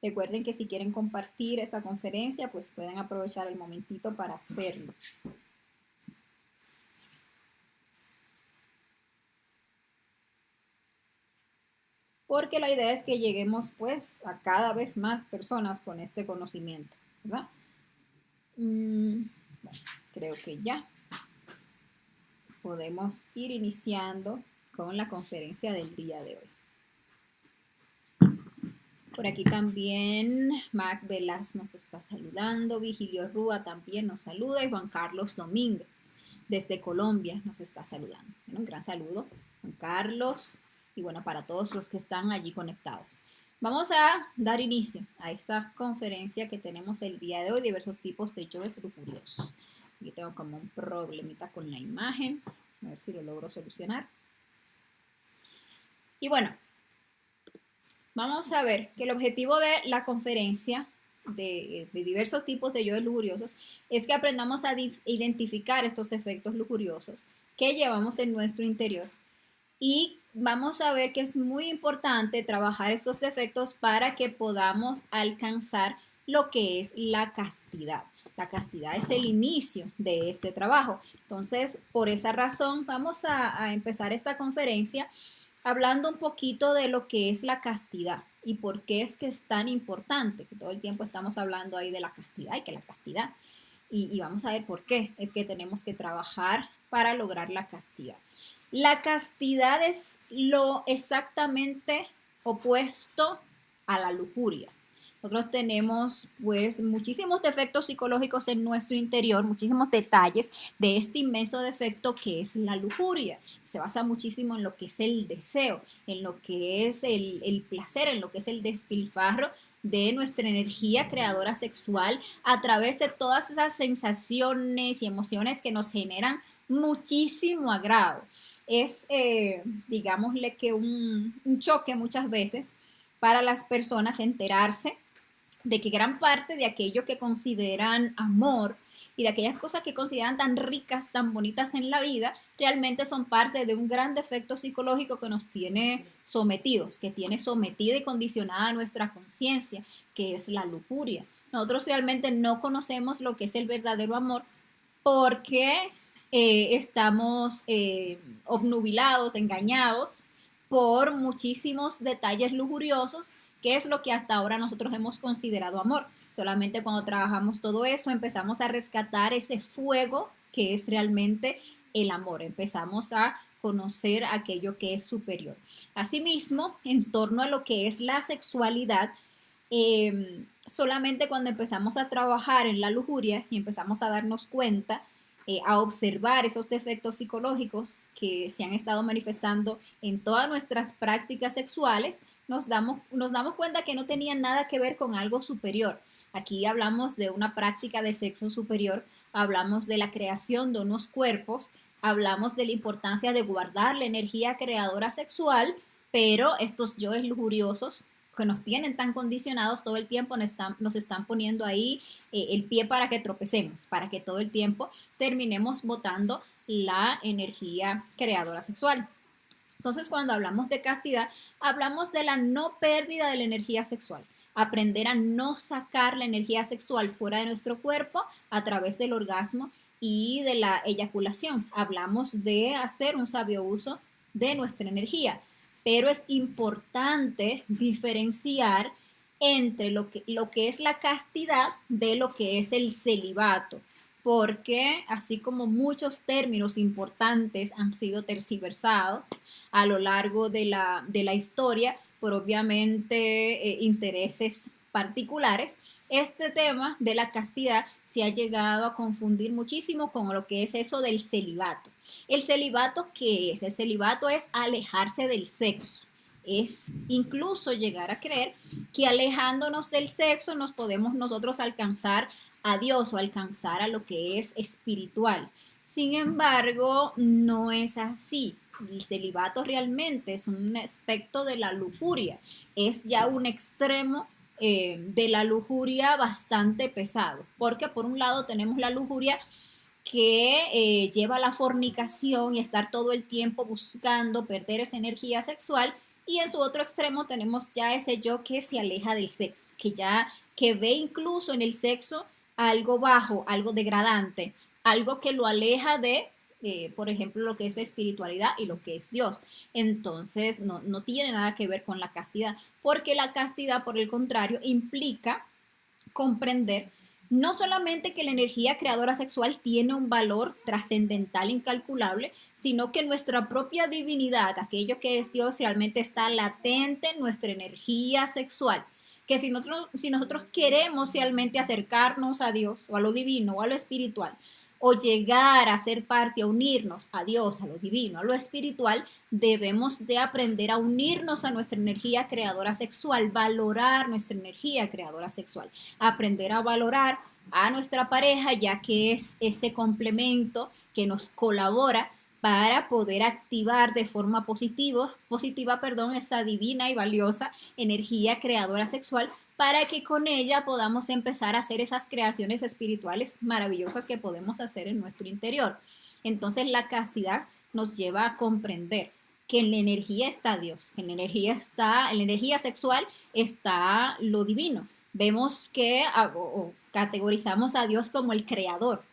Recuerden que si quieren compartir esta conferencia, pues pueden aprovechar el momentito para hacerlo. Porque la idea es que lleguemos pues a cada vez más personas con este conocimiento, ¿verdad? Bueno, creo que ya podemos ir iniciando con la conferencia del día de hoy. Por aquí también Mac Velas nos está saludando, Vigilio Rúa también nos saluda y Juan Carlos Domínguez desde Colombia nos está saludando. Bueno, un gran saludo, Juan Carlos, y bueno, para todos los que están allí conectados. Vamos a dar inicio a esta conferencia que tenemos el día de hoy, diversos tipos de yoes lujuriosos. Aquí tengo como un problemita con la imagen, a ver si lo logro solucionar. Y bueno, vamos a ver que el objetivo de la conferencia de diversos tipos de yoes lujuriosos es que aprendamos a identificar estos defectos lujuriosos que llevamos en nuestro interior y vamos a ver que es muy importante trabajar estos defectos para que podamos alcanzar lo que es la castidad. La castidad es el inicio de este trabajo. Entonces, por esa razón, vamos a empezar esta conferencia hablando un poquito de lo que es la castidad y por qué es que es tan importante, que todo el tiempo estamos hablando ahí de la castidad y que la castidad. Y vamos a ver por qué es que tenemos que trabajar para lograr la castidad. La castidad es lo exactamente opuesto a la lujuria. Nosotros tenemos pues muchísimos defectos psicológicos en nuestro interior, muchísimos detalles de este inmenso defecto que es la lujuria. Se basa muchísimo en lo que es el deseo, en lo que es el placer, en lo que es el despilfarro de nuestra energía creadora sexual a través de todas esas sensaciones y emociones que nos generan muchísimo agrado. Es, digámosle que un choque muchas veces para las personas enterarse de que gran parte de aquello que consideran amor y de aquellas cosas que consideran tan ricas, tan bonitas en la vida, realmente son parte de un gran defecto psicológico que nos tiene sometidos, que tiene sometida y condicionada nuestra conciencia, que es la lujuria. Nosotros realmente no conocemos lo que es el verdadero amor porque estamos obnubilados, engañados por muchísimos detalles lujuriosos, que es lo que hasta ahora nosotros hemos considerado amor. Solamente cuando trabajamos todo eso empezamos a rescatar ese fuego que es realmente el amor. Empezamos a conocer aquello que es superior. Asimismo, en torno a lo que es la sexualidad, solamente cuando empezamos a trabajar en la lujuria y empezamos a darnos cuenta, a observar esos defectos psicológicos que se han estado manifestando en todas nuestras prácticas sexuales, nos damos cuenta que no tenían nada que ver con algo superior. Aquí hablamos de una práctica de sexo superior, hablamos de la creación de unos cuerpos, hablamos de la importancia de guardar la energía creadora sexual, pero estos yoes lujuriosos que nos tienen tan condicionados todo el tiempo nos están poniendo ahí el pie para que tropecemos, para que todo el tiempo terminemos botando la energía creadora sexual. Entonces, cuando hablamos de castidad, hablamos de la no pérdida de la energía sexual. Aprender a no sacar la energía sexual fuera de nuestro cuerpo a través del orgasmo y de la eyaculación. Hablamos de hacer un sabio uso de nuestra energía, pero es importante diferenciar entre lo que es la castidad de lo que es el celibato, porque así como muchos términos importantes han sido tergiversados a lo largo de la historia, por obviamente intereses particulares, este tema de la castidad se ha llegado a confundir muchísimo con lo que es eso del celibato. ¿El celibato qué es? El celibato es alejarse del sexo. Es incluso llegar a creer que alejándonos del sexo nos podemos nosotros alcanzar a Dios o alcanzar a lo que es espiritual. Sin embargo, no es así. El celibato realmente es un aspecto de la lujuria, es ya un extremo de la lujuria bastante pesado, porque por un lado tenemos la lujuria que lleva a la fornicación y estar todo el tiempo buscando perder esa energía sexual, Y en su otro extremo tenemos ya ese yo que se aleja del sexo, que ve incluso en el sexo algo bajo, algo degradante, algo que lo aleja de, por ejemplo, lo que es la espiritualidad y lo que es Dios. Entonces, no tiene nada que ver con la castidad, porque la castidad, por el contrario, implica comprender no solamente que la energía creadora sexual tiene un valor trascendental incalculable, sino que nuestra propia divinidad, aquello que es Dios, realmente está latente en nuestra energía sexual. Que si nosotros queremos realmente acercarnos a Dios o a lo divino o a lo espiritual, o llegar a ser parte, a unirnos a Dios, a lo divino, a lo espiritual, debemos de aprender a unirnos a nuestra energía creadora sexual, valorar nuestra energía creadora sexual, aprender a valorar a nuestra pareja, ya que es ese complemento que nos colabora para poder activar de forma positiva, esa divina y valiosa energía creadora sexual, para que con ella podamos empezar a hacer esas creaciones espirituales maravillosas que podemos hacer en nuestro interior. Entonces la castidad nos lleva a comprender que en la energía está Dios, que en la energía sexual está lo divino. Vemos que o categorizamos a Dios como el creador,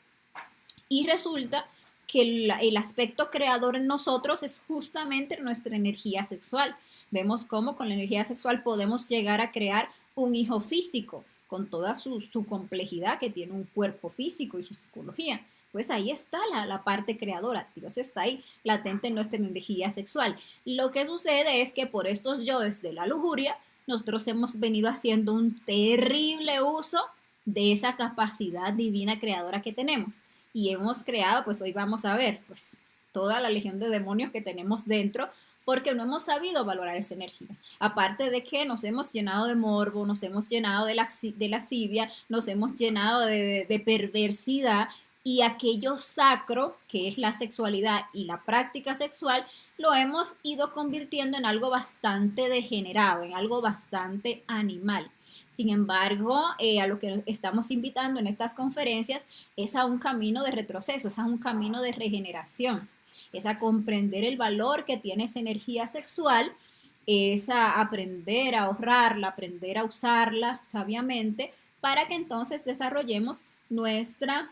y resulta que el aspecto creador en nosotros es justamente nuestra energía sexual. Vemos cómo con la energía sexual podemos llegar a crear un hijo físico, con toda su complejidad que tiene un cuerpo físico y su psicología. Pues ahí está la parte creadora, Dios está ahí latente en nuestra energía sexual. Lo que sucede es que por estos yoes de la lujuria, nosotros hemos venido haciendo un terrible uso de esa capacidad divina creadora que tenemos. Y hemos creado, pues hoy vamos a ver, pues toda la legión de demonios que tenemos dentro, porque no hemos sabido valorar esa energía. Aparte de que nos hemos llenado de morbo, nos hemos llenado de lascivia, nos hemos llenado de perversidad, y aquello sacro, que es la sexualidad y la práctica sexual, lo hemos ido convirtiendo en algo bastante degenerado, en algo bastante animal. Sin embargo, a lo que estamos invitando en estas conferencias es a un camino de retroceso, es a un camino de regeneración, es a comprender el valor que tiene esa energía sexual, es a aprender a ahorrarla, aprender a usarla sabiamente, para que entonces desarrollemos nuestra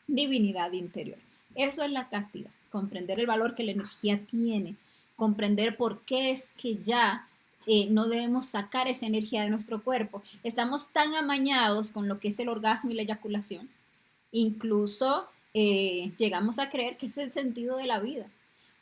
divinidad interior. Eso es la castidad, comprender el valor que la energía tiene, comprender por qué es que ya no debemos sacar esa energía de nuestro cuerpo. Estamos tan amañados con lo que es el orgasmo y la eyaculación, incluso llegamos a creer que es el sentido de la vida,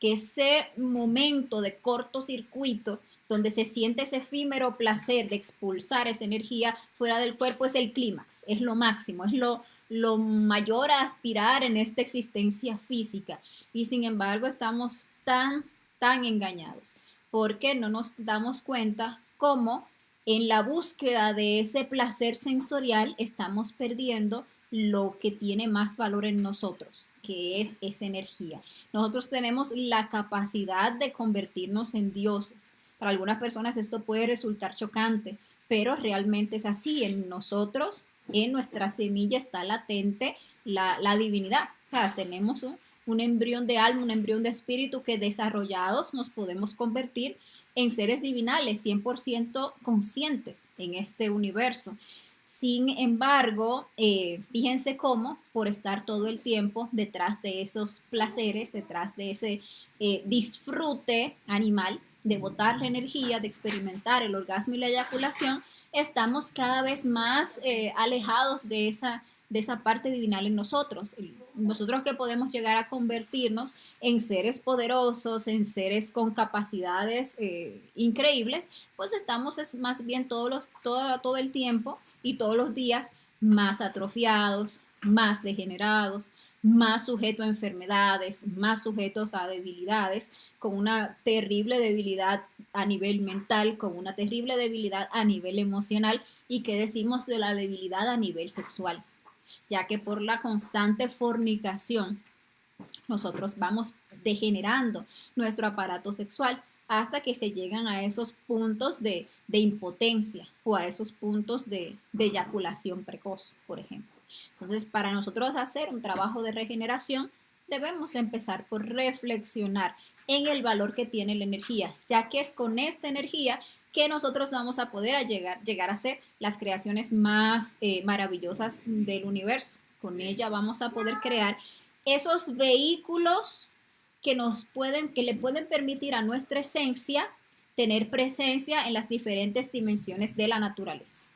que ese momento de cortocircuito donde se siente ese efímero placer de expulsar esa energía fuera del cuerpo es el clímax, es lo máximo, es lo mayor a aspirar en esta existencia física. Y sin embargo estamos tan engañados, porque no nos damos cuenta cómo en la búsqueda de ese placer sensorial estamos perdiendo lo que tiene más valor en nosotros, que es esa energía. Nosotros tenemos la capacidad de convertirnos en dioses. Para algunas personas esto puede resultar chocante, pero realmente es así. En nosotros, en nuestra semilla está latente la divinidad. O sea, tenemos un embrión de alma, un embrión de espíritu que desarrollados nos podemos convertir en seres divinales, 100% conscientes en este universo. Sin embargo, fíjense cómo por estar todo el tiempo detrás de esos placeres, detrás de ese disfrute animal, de botar la energía, de experimentar el orgasmo y la eyaculación, estamos cada vez más alejados de esa parte divinal en nosotros. Nosotros que podemos llegar a convertirnos en seres poderosos, en seres con capacidades increíbles, pues estamos más bien todo el tiempo y todos los días más atrofiados, más degenerados, más sujetos a enfermedades, más sujetos a debilidades, con una terrible debilidad a nivel mental, con una terrible debilidad a nivel emocional, y qué decimos de la debilidad a nivel sexual, ya que por la constante fornicación nosotros vamos degenerando nuestro aparato sexual hasta que se llegan a esos puntos de impotencia o a esos puntos de eyaculación precoz, por ejemplo. Entonces, para nosotros hacer un trabajo de regeneración, debemos empezar por reflexionar en el valor que tiene la energía, ya que es con esta energía que nosotros vamos a poder llegar a ser las creaciones más maravillosas del universo. Con ella vamos a poder crear esos vehículos que le pueden permitir a nuestra esencia tener presencia en las diferentes dimensiones de la naturaleza.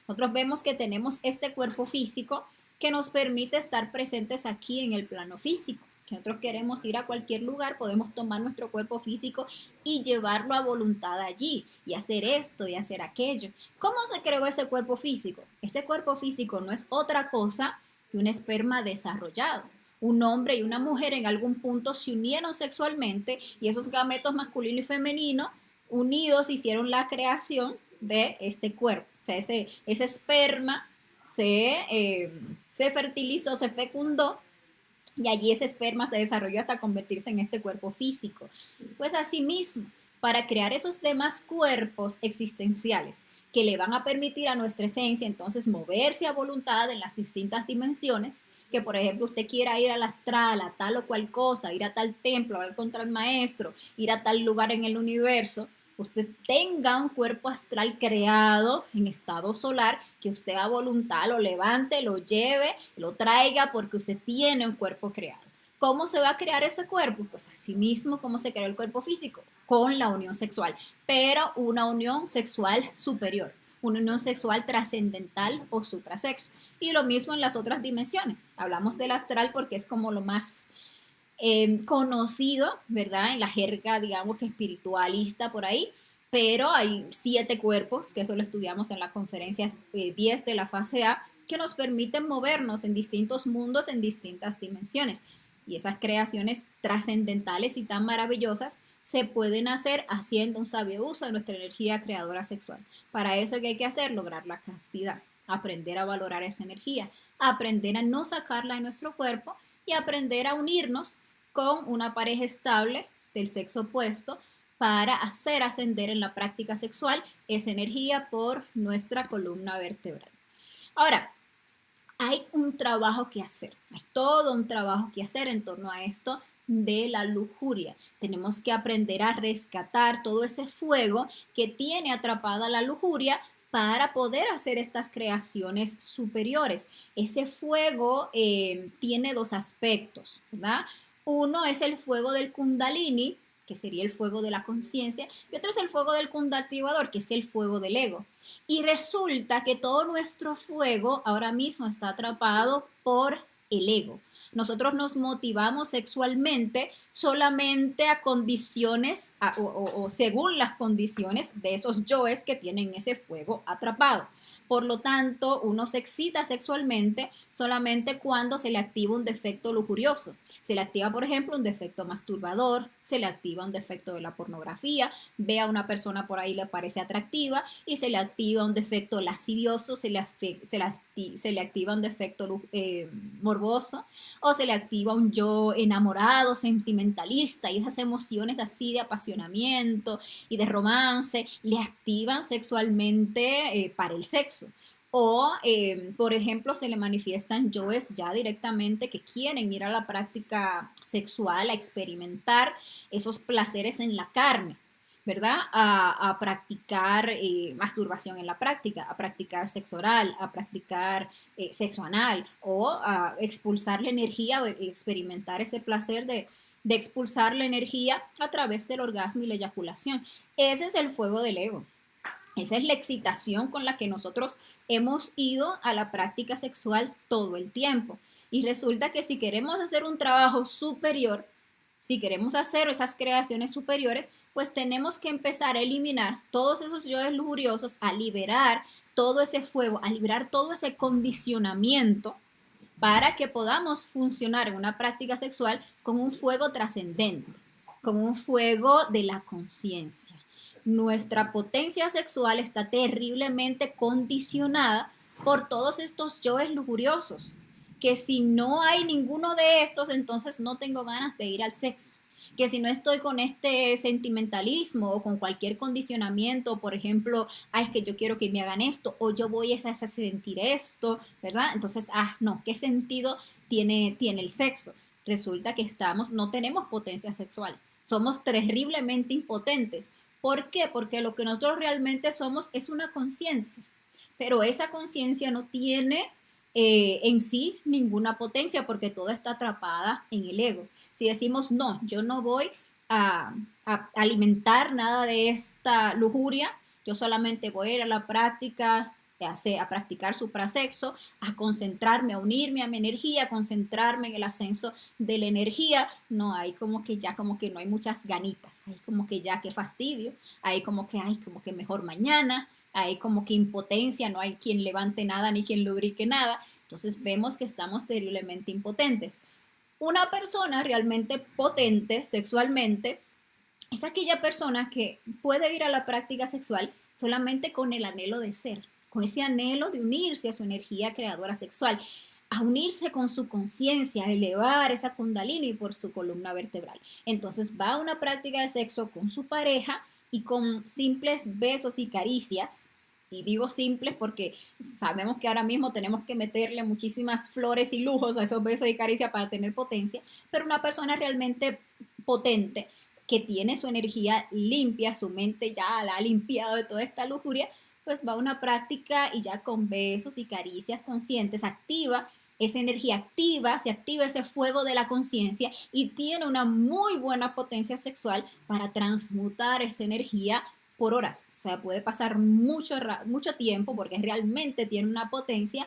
Nosotros vemos que tenemos este cuerpo físico que nos permite estar presentes aquí en el plano físico. Que nosotros queremos ir a cualquier lugar, podemos tomar nuestro cuerpo físico y llevarlo a voluntad allí y hacer esto y hacer aquello. ¿Cómo se creó ese cuerpo físico? Ese cuerpo físico no es otra cosa que un esperma desarrollado. Un hombre y una mujer en algún punto se unieron sexualmente y esos gametos masculino y femenino unidos hicieron la creación de este cuerpo. O sea, ese esperma se fertilizó, se fecundó y allí ese esperma se desarrolló hasta convertirse en este cuerpo físico. Pues asimismo, para crear esos demás cuerpos existenciales que le van a permitir a nuestra esencia entonces moverse a voluntad en las distintas dimensiones, que por ejemplo usted quiera ir al astral, a tal o cual cosa, ir a tal templo, hablar contra el maestro, ir a tal lugar en el universo, usted tenga un cuerpo astral creado en estado solar, que usted a voluntad lo levante, lo lleve, lo traiga, porque usted tiene un cuerpo creado. ¿Cómo se va a crear ese cuerpo? Pues así mismo como se creó el cuerpo físico, con la unión sexual, pero una unión sexual superior, una unión sexual trascendental o suprasexo. Y lo mismo en las otras dimensiones. Hablamos del astral porque es como lo más conocido, ¿verdad? En la jerga, digamos que espiritualista por ahí, pero hay 7 cuerpos, que eso lo estudiamos en la conferencia 10 de la fase A, que nos permiten movernos en distintos mundos, en distintas dimensiones. Y esas creaciones trascendentales y tan maravillosas se pueden hacer haciendo un sabio uso de nuestra energía creadora sexual. Para eso, ¿qué hay que hacer? Lograr la castidad, aprender a valorar esa energía, aprender a no sacarla de nuestro cuerpo y aprender a unirnos con una pareja estable del sexo opuesto para hacer ascender en la práctica sexual esa energía por nuestra columna vertebral. Ahora, hay un trabajo que hacer, hay todo un trabajo que hacer en torno a esto de la lujuria. Tenemos que aprender a rescatar todo ese fuego que tiene atrapada la lujuria para poder hacer estas creaciones superiores. Ese fuego tiene 2 aspectos, ¿verdad? Uno es el fuego del Kundalini, que sería el fuego de la conciencia, y otro es el fuego del Kundativador, que es el fuego del ego. Y resulta que todo nuestro fuego ahora mismo está atrapado por el ego. Nosotros nos motivamos sexualmente solamente a condiciones o según las condiciones de esos yoes que tienen ese fuego atrapado. Por lo tanto, uno se excita sexualmente solamente cuando se le activa un defecto lujurioso. Se le activa, por ejemplo, un defecto masturbador, se le activa un defecto de la pornografía, ve a una persona por ahí le parece atractiva y se le activa un defecto lascivioso, se le activa un defecto morboso o se le activa un yo enamorado, sentimentalista y esas emociones así de apasionamiento y de romance le activan sexualmente para el sexo. O, por ejemplo, se le manifiestan yoes ya directamente que quieren ir a la práctica sexual, a experimentar esos placeres en la carne, ¿verdad? A practicar masturbación en la práctica, a practicar sexo oral, a practicar sexo anal o a expulsar la energía o experimentar ese placer de expulsar la energía a través del orgasmo y la eyaculación. Ese es el fuego del ego. Esa es la excitación con la que nosotros hemos ido a la práctica sexual todo el tiempo. Y resulta que si queremos hacer un trabajo superior, si queremos hacer esas creaciones superiores, pues tenemos que empezar a eliminar todos esos yoes lujuriosos, a liberar todo ese fuego, a liberar todo ese condicionamiento para que podamos funcionar en una práctica sexual con un fuego trascendente, con un fuego de la conciencia. Nuestra potencia sexual está terriblemente condicionada por todos estos yoes lujuriosos, que si no hay ninguno de estos, entonces no tengo ganas de ir al sexo. Que si no estoy con este sentimentalismo o con cualquier condicionamiento, por ejemplo, es que yo quiero que me hagan esto o yo voy a sentir esto, ¿verdad? Entonces, no, ¿qué sentido tiene el sexo? Resulta que no tenemos potencia sexual. Somos terriblemente impotentes. ¿Por qué? Porque lo que nosotros realmente somos es una conciencia, pero esa conciencia no tiene en sí ninguna potencia porque toda está atrapada en el ego. Si decimos, no, yo no voy a alimentar nada de esta lujuria, yo solamente voy a ir a la práctica, a practicar suprasexo, a concentrarme, a unirme a mi energía, a concentrarme en el ascenso de la energía, no hay como que ya como que no hay muchas ganitas, hay como que ya qué fastidio, hay como que hay como que mejor mañana, hay como que impotencia, no hay quien levante nada ni quien lubrique nada, entonces vemos que estamos terriblemente impotentes. Una persona realmente potente sexualmente es aquella persona que puede ir a la práctica sexual solamente con el anhelo de ser, con ese anhelo de unirse a su energía creadora sexual, a unirse con su conciencia, a elevar esa kundalini por su columna vertebral. Entonces va a una práctica de sexo con su pareja y con simples besos y caricias, y digo simples porque sabemos que ahora mismo tenemos que meterle muchísimas flores y lujos a esos besos y caricias para tener potencia, pero una persona realmente potente que tiene su energía limpia, su mente ya la ha limpiado de toda esta lujuria, pues va a una práctica y ya con besos y caricias conscientes activa esa energía, activa, se activa ese fuego de la conciencia y tiene una muy buena potencia sexual para transmutar esa energía por horas. O sea, puede pasar mucho tiempo porque realmente tiene una potencia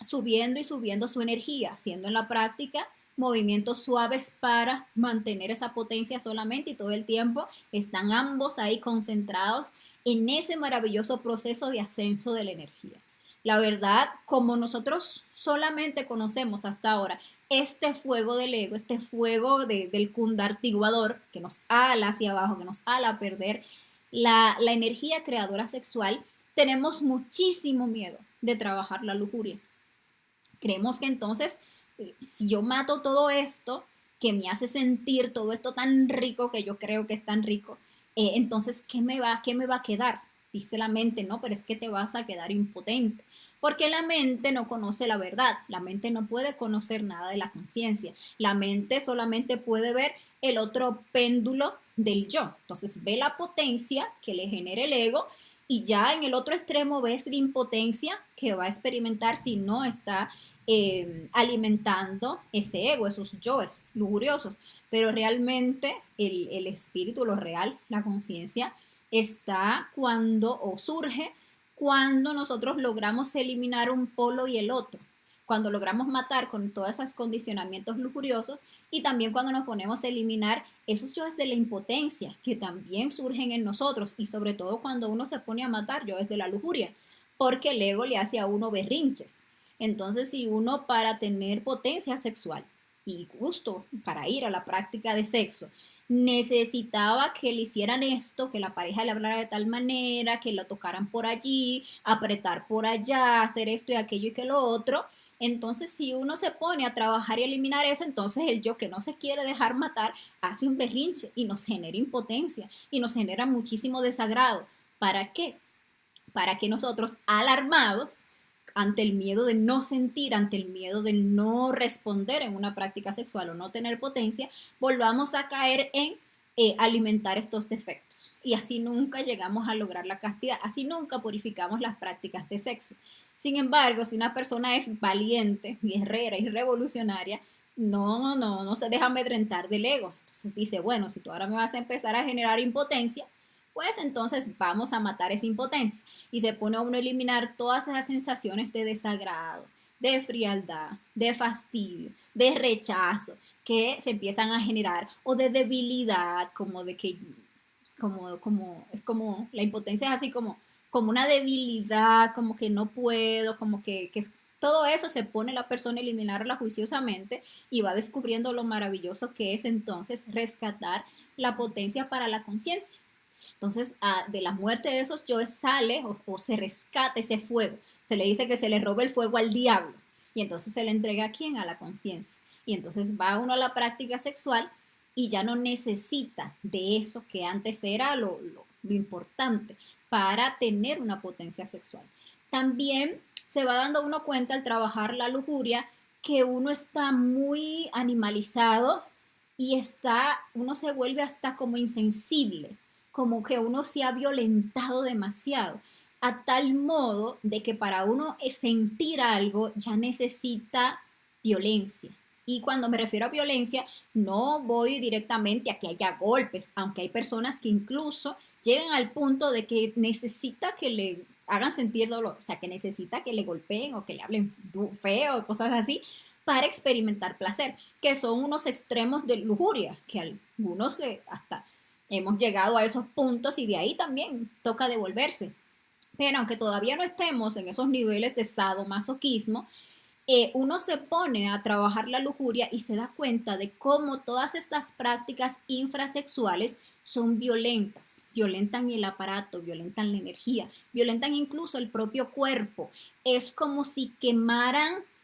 subiendo y subiendo su energía, haciendo en la práctica movimientos suaves para mantener esa potencia solamente y todo el tiempo están ambos ahí concentrados en ese maravilloso proceso de ascenso de la energía. La verdad, como nosotros solamente conocemos hasta ahora este fuego del ego, este fuego del kundartiguador que nos ala hacia abajo, que nos ala a perder la energía creadora sexual, tenemos muchísimo miedo de trabajar la lujuria. Creemos que entonces, si yo mato todo esto, que me hace sentir todo esto tan rico, que yo creo que es tan rico, entonces, qué me va a quedar? Dice la mente, no, pero es que te vas a quedar impotente. Porque la mente no conoce la verdad, la mente no puede conocer nada de la conciencia, la mente solamente puede ver el otro péndulo del yo. Entonces ve la potencia que le genera el ego y ya en el otro extremo ves la impotencia que va a experimentar si no está alimentando ese ego, esos yoes lujuriosos. Pero realmente el espíritu, lo real, la conciencia, está cuando o surge cuando nosotros logramos eliminar un polo y el otro, cuando logramos matar con todos esos condicionamientos lujuriosos y también cuando nos ponemos a eliminar esos yoes de la impotencia que también surgen en nosotros y sobre todo cuando uno se pone a matar yoes de la lujuria, porque el ego le hace a uno berrinches. Entonces, si uno para tener potencia sexual y gusto para ir a la práctica de sexo necesitaba que le hicieran esto, que la pareja le hablara de tal manera, que lo tocaran por allí, apretar por allá, hacer esto y aquello y que lo otro. Entonces, si uno se pone a trabajar y eliminar eso, entonces el yo que no se quiere dejar matar hace un berrinche y nos genera impotencia y nos genera muchísimo desagrado. ¿Para qué? Para que nosotros, alarmados, ante el miedo de no sentir, ante el miedo de no responder en una práctica sexual o no tener potencia, volvamos a caer en alimentar estos defectos. Y así nunca llegamos a lograr la castidad, así nunca purificamos las prácticas de sexo. Sin embargo, si una persona es valiente, guerrera y revolucionaria, no se deja amedrentar del ego. Entonces dice, bueno, si tú ahora me vas a empezar a generar impotencia, pues entonces vamos a matar esa impotencia. Y se pone a uno a eliminar todas esas sensaciones de desagrado, de frialdad, de fastidio, de rechazo que se empiezan a generar o de debilidad, como de que, es como, la impotencia es así como una debilidad, como que no puedo, como que todo eso se pone la persona a eliminarla juiciosamente y va descubriendo lo maravilloso que es entonces rescatar la potencia para la conciencia. Entonces, de la muerte de esos yoes sale o se rescata ese fuego. Se le dice que se le roba el fuego al diablo. Y entonces se le entrega a quién? A la conciencia. Y entonces va uno a la práctica sexual y ya no necesita de eso que antes era lo importante para tener una potencia sexual. También se va dando uno cuenta al trabajar la lujuria que uno está muy animalizado y uno se vuelve hasta como insensible, como que uno se ha violentado demasiado, a tal modo de que para uno sentir algo ya necesita violencia. Y cuando me refiero a violencia, no voy directamente a que haya golpes, aunque hay personas que incluso llegan al punto de que necesita que le hagan sentir dolor, o sea, que necesita que le golpeen o que le hablen feo, cosas así, para experimentar placer, que son unos extremos de lujuria, que algunos hasta hemos llegado a esos puntos y de ahí también toca devolverse. Pero aunque todavía no estemos en esos niveles de sadomasoquismo, uno se pone a trabajar la lujuria y se da cuenta de cómo todas estas prácticas infrasexuales son violentas, violentan el aparato, violentan la energía, violentan incluso el propio cuerpo. Es como si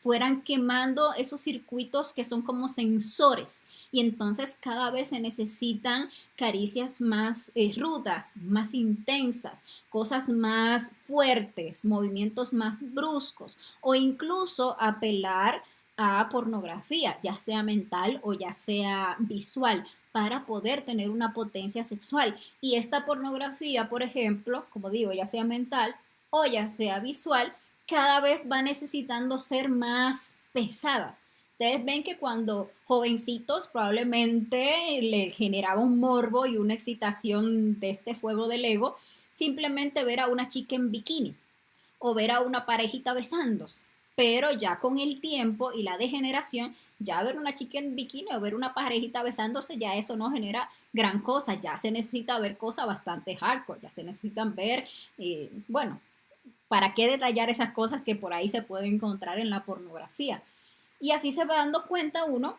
fueran quemando esos circuitos que son como sensores y entonces cada vez se necesitan caricias más rudas, más intensas, cosas más fuertes, movimientos más bruscos o incluso apelar a pornografía, ya sea mental o ya sea visual, para poder tener una potencia sexual. Y esta pornografía, por ejemplo, como digo, ya sea mental o ya sea visual, cada vez va necesitando ser más pesada. Ustedes ven que cuando jovencitos probablemente le generaba un morbo y una excitación de este fuego del ego, simplemente ver a una chica en bikini o ver a una parejita besándose. Pero ya con el tiempo y la degeneración, ya ver una chica en bikini o ver una parejita besándose, ya eso no genera gran cosa, ya se necesita ver cosas bastante hardcore, ya se necesitan ver, bueno, ¿para qué detallar esas cosas que por ahí se pueden encontrar en la pornografía? Y así se va dando cuenta uno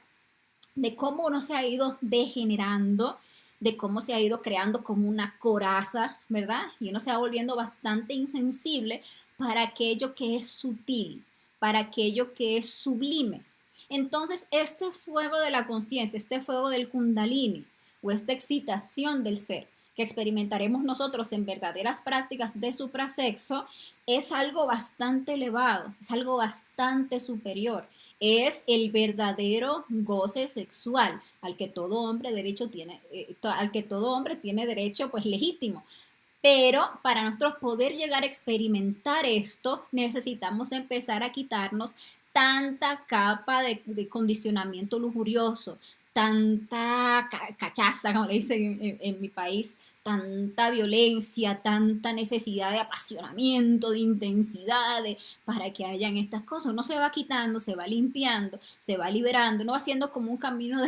de cómo uno se ha ido degenerando, de cómo se ha ido creando como una coraza, ¿verdad? Y uno se va volviendo bastante insensible para aquello que es sutil, para aquello que es sublime. Entonces, este fuego de la conciencia, este fuego del kundalini o esta excitación del ser que experimentaremos nosotros en verdaderas prácticas de suprasexo es algo bastante elevado, es algo bastante superior, es el verdadero goce sexual al que todo hombre al que todo hombre tiene derecho pues legítimo. Pero para nosotros poder llegar a experimentar esto, necesitamos empezar a quitarnos tanta capa de condicionamiento lujurioso, tanta cachaza, como le dicen en mi país, tanta violencia, tanta necesidad de apasionamiento, de intensidad, para que hayan estas cosas. Uno se va quitando, se va limpiando, se va liberando, no haciendo como un camino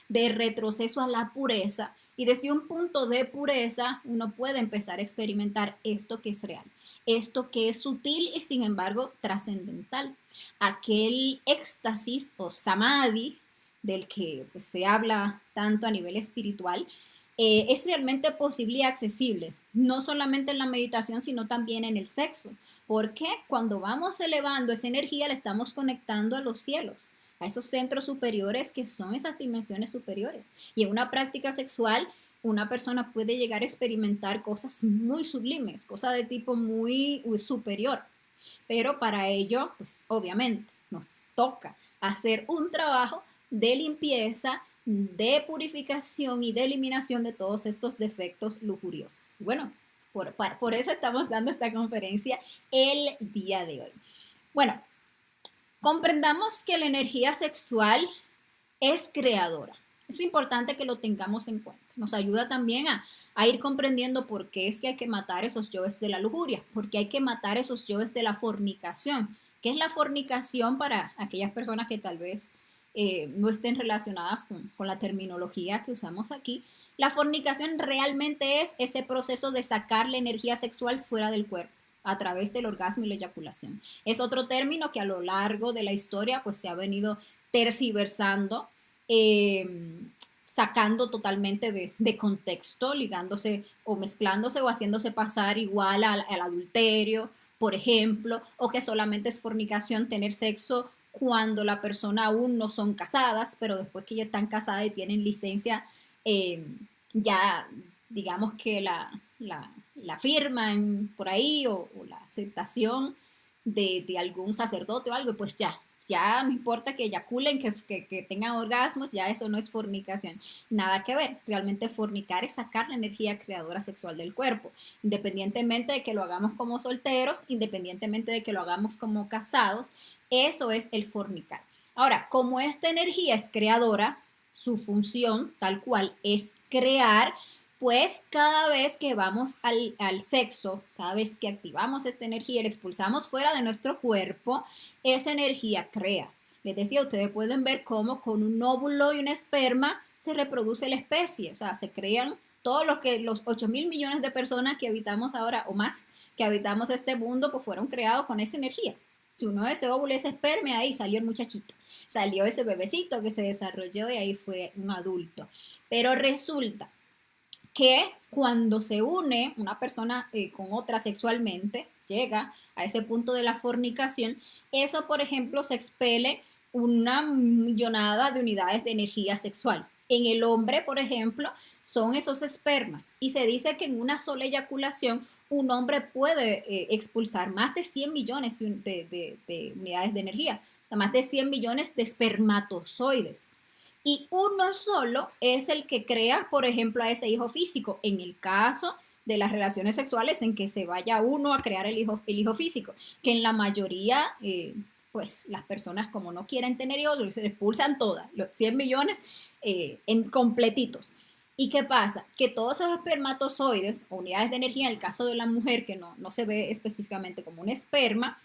de retroceso a la pureza y desde un punto de pureza uno puede empezar a experimentar esto que es real, esto que es sutil y sin embargo trascendental. Aquel éxtasis o samadhi del que pues, se habla tanto a nivel espiritual, es realmente posible y accesible, no solamente en la meditación, sino también en el sexo, porque cuando vamos elevando esa energía la estamos conectando a los cielos, a esos centros superiores que son esas dimensiones superiores. Y en una práctica sexual, una persona puede llegar a experimentar cosas muy sublimes, cosas de tipo muy superior. Pero para ello, pues obviamente nos toca hacer un trabajo de limpieza, de purificación y de eliminación de todos estos defectos lujuriosos. Bueno, por eso estamos dando esta conferencia el día de hoy. Bueno, comprendamos que la energía sexual es creadora. Es importante que lo tengamos en cuenta. Nos ayuda también a ir comprendiendo por qué es que hay que matar esos yoes de la lujuria, porque hay que matar esos yoes de la fornicación. ¿Qué es la fornicación para aquellas personas que tal vez no estén relacionadas con la terminología que usamos aquí? La fornicación realmente es ese proceso de sacar la energía sexual fuera del cuerpo a través del orgasmo y la eyaculación. Es otro término que a lo largo de la historia pues se ha venido tergiversando, sacando totalmente de contexto, ligándose o mezclándose o haciéndose pasar igual al adulterio, por ejemplo, o que solamente es fornicación tener sexo cuando la persona aún no son casadas, pero después que ya están casadas y tienen licencia, eh, ya digamos que la firman por ahí o la aceptación de algún sacerdote o algo, pues ya ya no importa que eyaculen, que tengan orgasmos, ya eso no es fornicación. Nada que ver. Realmente fornicar es sacar la energía creadora sexual del cuerpo, independientemente de que lo hagamos como solteros, independientemente de que lo hagamos como casados, eso es el fornicar. Ahora, como esta energía es creadora, su función tal cual es crear, pues cada vez que vamos al sexo, cada vez que activamos esta energía y la expulsamos fuera de nuestro cuerpo, esa energía crea. Les decía, ustedes pueden ver cómo con un óvulo y un esperma se reproduce la especie, o sea, se crean todos los 8.000 millones de personas que habitamos ahora o más, que habitamos este mundo, pues fueron creados con esa energía. Si uno de ese óvulo y ese esperma, ahí salió el muchachito, salió ese bebecito que se desarrolló y ahí fue un adulto. Pero resulta que cuando se une una persona con otra sexualmente, llega a ese punto de la fornicación, eso, por ejemplo, se expele una millonada de unidades de energía sexual. En el hombre, por ejemplo, son esos espermas y se dice que en una sola eyaculación un hombre puede expulsar más de 100 millones de unidades de energía, más de 100 millones de espermatozoides y uno solo es el que crea, por ejemplo, a ese hijo físico. En el caso de las relaciones sexuales en que se vaya uno a crear el hijo físico, que en la mayoría, pues las personas como no quieren tener hijos, se expulsan todas, los 100 millones en completitos. ¿Y qué pasa? Que todos esos espermatozoides, o unidades de energía, en el caso de la mujer, que no se ve específicamente como un esperma,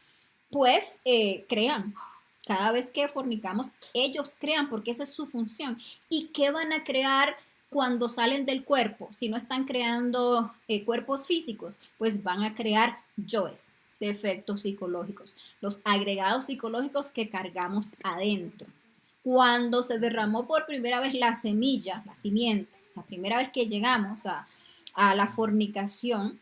pues crean. Cada vez que fornicamos, ellos crean porque esa es su función. ¿Y qué van a crear cuando salen del cuerpo? Si no están creando cuerpos físicos, pues van a crear yoes, defectos psicológicos, los agregados psicológicos que cargamos adentro. Cuando se derramó por primera vez la semilla, la simiente, la primera vez que llegamos a la fornicación,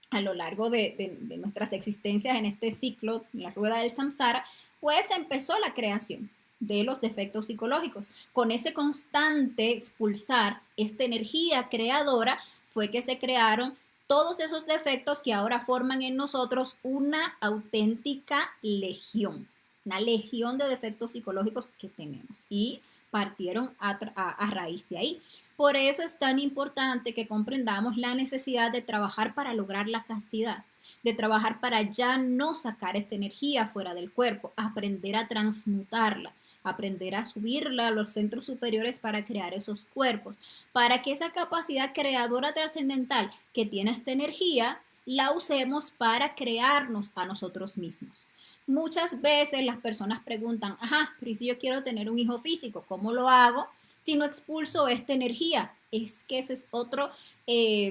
a lo largo de nuestras existencias en este ciclo, en la rueda del samsara, pues empezó la creación de los defectos psicológicos. Con ese constante expulsar esta energía creadora fue que se crearon todos esos defectos que ahora forman en nosotros una auténtica legión, una legión de defectos psicológicos que tenemos y partieron a raíz de ahí. Por eso es tan importante que comprendamos la necesidad de trabajar para lograr la castidad, de trabajar para ya no sacar esta energía fuera del cuerpo, aprender a transmutarla, aprender a subirla a los centros superiores para crear esos cuerpos, para que esa capacidad creadora trascendental que tiene esta energía la usemos para crearnos a nosotros mismos. Muchas veces las personas preguntan, ajá, pero si yo quiero tener un hijo físico, ¿cómo lo hago si no expulso esta energía? Es que ese es otro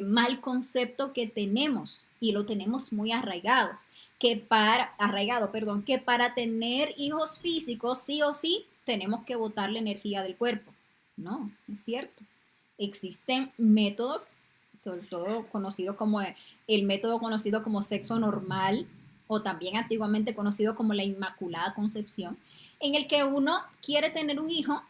mal concepto que tenemos y lo tenemos muy arraigados, que para tener hijos físicos sí o sí tenemos que botar la energía del cuerpo. No, es cierto. Existen métodos, sobre todo conocido como el método conocido como sexo normal o también antiguamente conocido como la Inmaculada Concepción, en el que uno quiere tener un hijo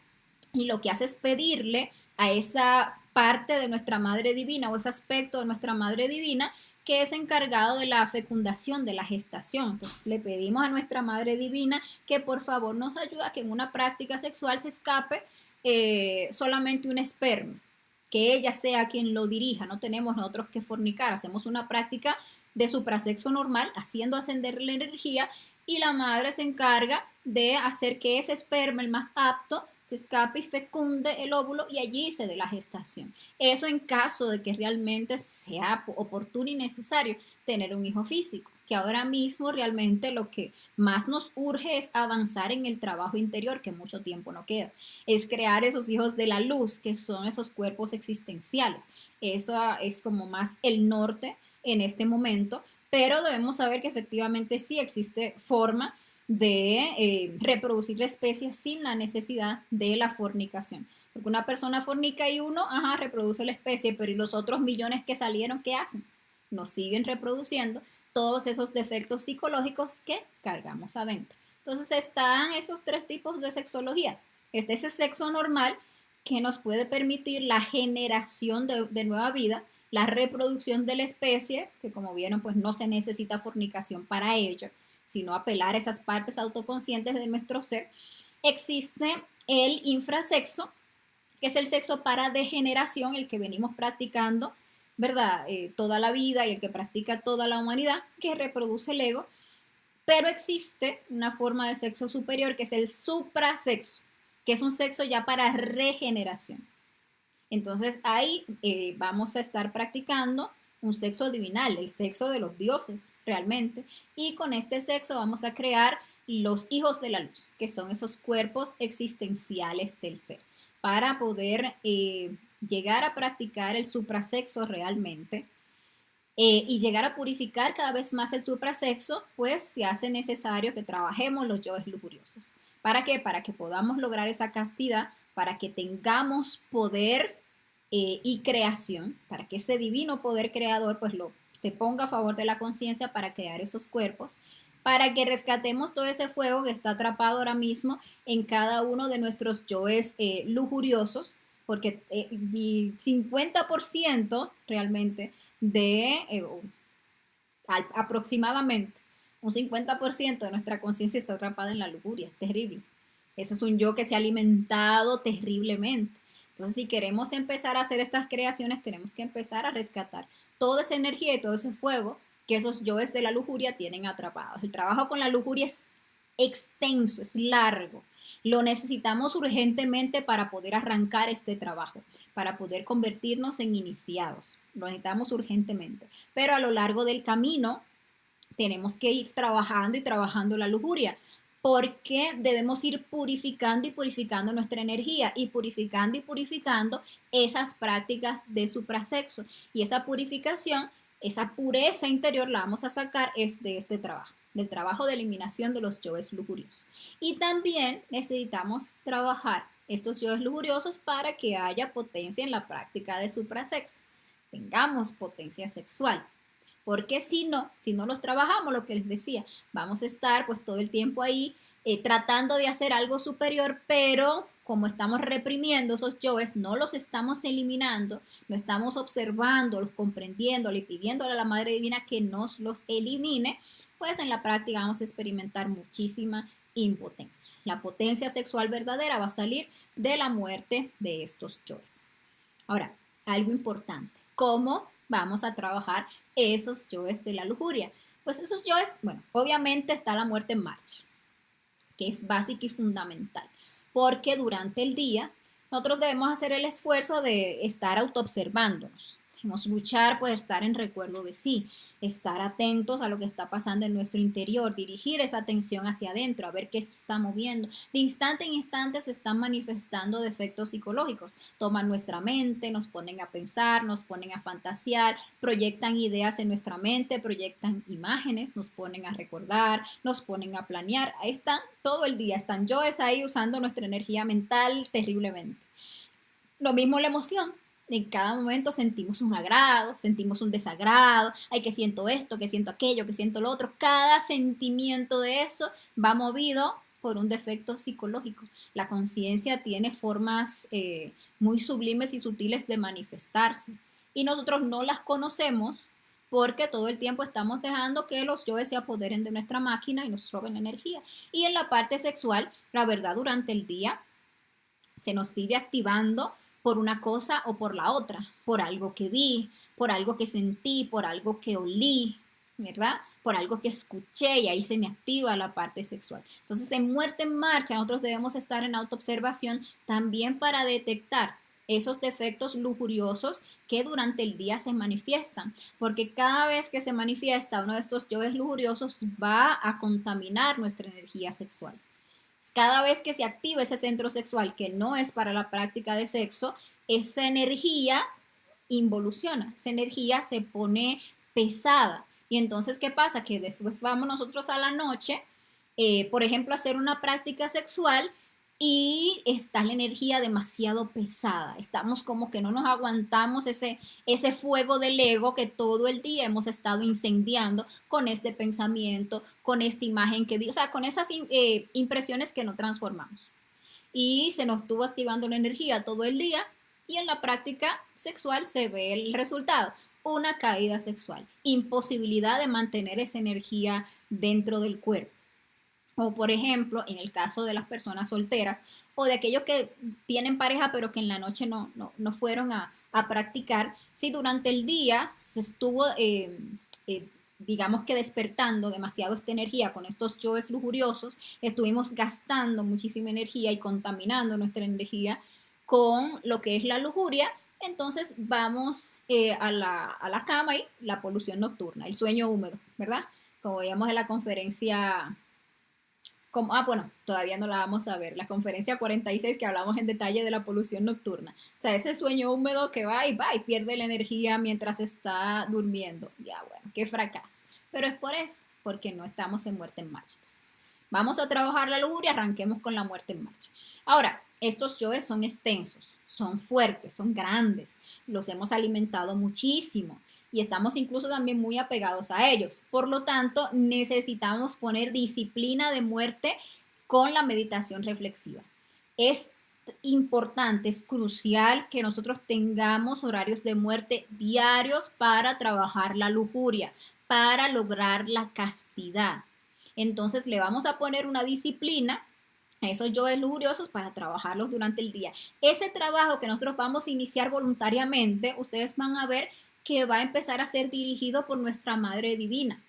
y lo que hace es pedirle a esa parte de nuestra madre divina o ese aspecto de nuestra madre divina que es encargado de la fecundación, de la gestación. Entonces le pedimos a nuestra madre divina que por favor nos ayude a que en una práctica sexual se escape solamente un esperma, que ella sea quien lo dirija, no tenemos nosotros que fornicar, hacemos una práctica de suprasexo normal, haciendo ascender la energía y la madre se encarga de hacer que ese esperma, el más apto, se escape y fecunde el óvulo y allí se dé la gestación. Eso en caso de que realmente sea oportuno y necesario tener un hijo físico, que ahora mismo realmente lo que más nos urge es avanzar en el trabajo interior, que mucho tiempo no queda, es crear esos hijos de la luz, que son esos cuerpos existenciales. Eso es como más el norte en este momento, pero debemos saber que efectivamente sí existe forma de reproducir la especie sin la necesidad de la fornicación. Porque una persona fornica y uno, ajá, reproduce la especie, pero ¿y los otros millones que salieron, qué hacen? Nos siguen reproduciendo todos esos defectos psicológicos que cargamos adentro. Entonces están esos tres tipos de sexología. Este es el sexo normal que nos puede permitir la generación de nueva vida, la reproducción de la especie, que como vieron, pues no se necesita fornicación para ello, sino apelar a esas partes autoconscientes de nuestro ser, existe el infrasexo, que es el sexo para degeneración, el que venimos practicando, ¿verdad? Toda la vida y el que practica toda la humanidad, que reproduce el ego, pero existe una forma de sexo superior que es el suprasexo, que es un sexo ya para regeneración. Entonces ahí vamos a estar practicando un sexo divinal, el sexo de los dioses realmente, y con este sexo vamos a crear los hijos de la luz, que son esos cuerpos existenciales del ser, para poder llegar a practicar el suprasexo realmente. Y llegar a purificar cada vez más el suprasexo, pues se hace necesario que trabajemos los yoes lujuriosos. ¿Para qué? Para que podamos lograr esa castidad, para que tengamos poder y creación, para que ese divino poder creador pues se ponga a favor de la conciencia para crear esos cuerpos, para que rescatemos todo ese fuego que está atrapado ahora mismo en cada uno de nuestros yoes lujuriosos, porque el 50% realmente aproximadamente un 50% de nuestra conciencia está atrapada en la lujuria, es terrible. Ese es un yo que se ha alimentado terriblemente. Entonces, si queremos empezar a hacer estas creaciones, tenemos que empezar a rescatar toda esa energía y todo ese fuego que esos yoes de la lujuria tienen atrapados. El trabajo con la lujuria es extenso, es largo. Lo necesitamos urgentemente para poder arrancar este trabajo, para poder convertirnos en iniciados. Lo necesitamos urgentemente. Pero a lo largo del camino tenemos que ir trabajando y trabajando la lujuria, porque debemos ir purificando y purificando nuestra energía y purificando esas prácticas de suprasexo. Y esa purificación, esa pureza interior la vamos a sacar es de este trabajo, del trabajo de eliminación de los yoes lujuriosos. Y también necesitamos trabajar estos yoes lujuriosos para que haya potencia en la práctica de suprasexo, tengamos potencia sexual. Porque si no los trabajamos, lo que les decía, vamos a estar pues todo el tiempo ahí tratando de hacer algo superior, pero como estamos reprimiendo esos yoes, no los estamos eliminando, no estamos observando, los comprendiendo y pidiéndole a la Madre Divina que nos los elimine, pues en la práctica vamos a experimentar muchísima impotencia. La potencia sexual verdadera va a salir de la muerte de estos yoes. Ahora, algo importante, ¿cómo vamos a trabajar esos yoes de la lujuria? Pues esos yoes, bueno, obviamente está la muerte en marcha, que es básica y fundamental, porque durante el día nosotros debemos hacer el esfuerzo de estar autoobservándonos. Debemos luchar por estar en recuerdo de sí, estar atentos a lo que está pasando en nuestro interior, dirigir esa atención hacia adentro, a ver qué se está moviendo. De instante en instante se están manifestando defectos psicológicos. Toman nuestra mente, nos ponen a pensar, nos ponen a fantasear, proyectan ideas en nuestra mente, proyectan imágenes, nos ponen a recordar, nos ponen a planear. Ahí están todo el día, están yoes ahí usando nuestra energía mental terriblemente. Lo mismo la emoción. En cada momento sentimos un agrado, sentimos un desagrado, ay, que siento esto, que siento aquello, que siento lo otro. Cada sentimiento de eso va movido por un defecto psicológico. La conciencia tiene formas muy sublimes y sutiles de manifestarse y nosotros no las conocemos porque todo el tiempo estamos dejando que los yoes se apoderen de nuestra máquina y nos roben energía. Y en la parte sexual, la verdad, durante el día se nos vive activando por una cosa o por la otra, por algo que vi, por algo que sentí, por algo que olí, ¿verdad? Por algo que escuché y ahí se me activa la parte sexual. Entonces, en muerte en marcha, nosotros debemos estar en autoobservación también para detectar esos defectos lujuriosos que durante el día se manifiestan, porque cada vez que se manifiesta uno de estos yoes lujuriosos va a contaminar nuestra energía sexual. Cada vez que se activa ese centro sexual que no es para la práctica de sexo, esa energía involuciona, esa energía se pone pesada. Y entonces, ¿qué pasa? Que después vamos nosotros a la noche, por ejemplo, a hacer una práctica sexual y está la energía demasiado pesada. Estamos como que no nos aguantamos ese fuego del ego que todo el día hemos estado incendiando con este pensamiento, con esta imagen que vi, o sea, con esas impresiones que no transformamos. Y se nos estuvo activando la energía todo el día y en la práctica sexual se ve el resultado. Una caída sexual, imposibilidad de mantener esa energía dentro del cuerpo. O por ejemplo, en el caso de las personas solteras o de aquellos que tienen pareja pero que en la noche no fueron a practicar, si durante el día se estuvo, digamos que despertando demasiado esta energía con estos yoes lujuriosos, estuvimos gastando muchísima energía y contaminando nuestra energía con lo que es la lujuria, entonces vamos a la cama y la polución nocturna, el sueño húmedo, ¿verdad? Como veíamos en la conferencia bueno, todavía no la vamos a ver, la conferencia 46 que hablamos en detalle de la polución nocturna. O sea, ese sueño húmedo que va y pierde la energía mientras está durmiendo. Ya, bueno, qué fracaso. Pero es por eso, porque no estamos en muerte en marcha. Entonces, vamos a trabajar la lujuria, arranquemos con la muerte en marcha. Ahora, estos yoes son extensos, son fuertes, son grandes, los hemos alimentado muchísimo y estamos incluso también muy apegados a ellos. Por lo tanto, necesitamos poner disciplina de muerte con la meditación reflexiva. Es importante, es crucial que nosotros tengamos horarios de muerte diarios para trabajar la lujuria, para lograr la castidad. Entonces le vamos a poner una disciplina a esos yoes lujuriosos para trabajarlos durante el día. Ese trabajo que nosotros vamos a iniciar voluntariamente, ustedes van a ver que va a empezar a ser dirigido por nuestra Madre Divina.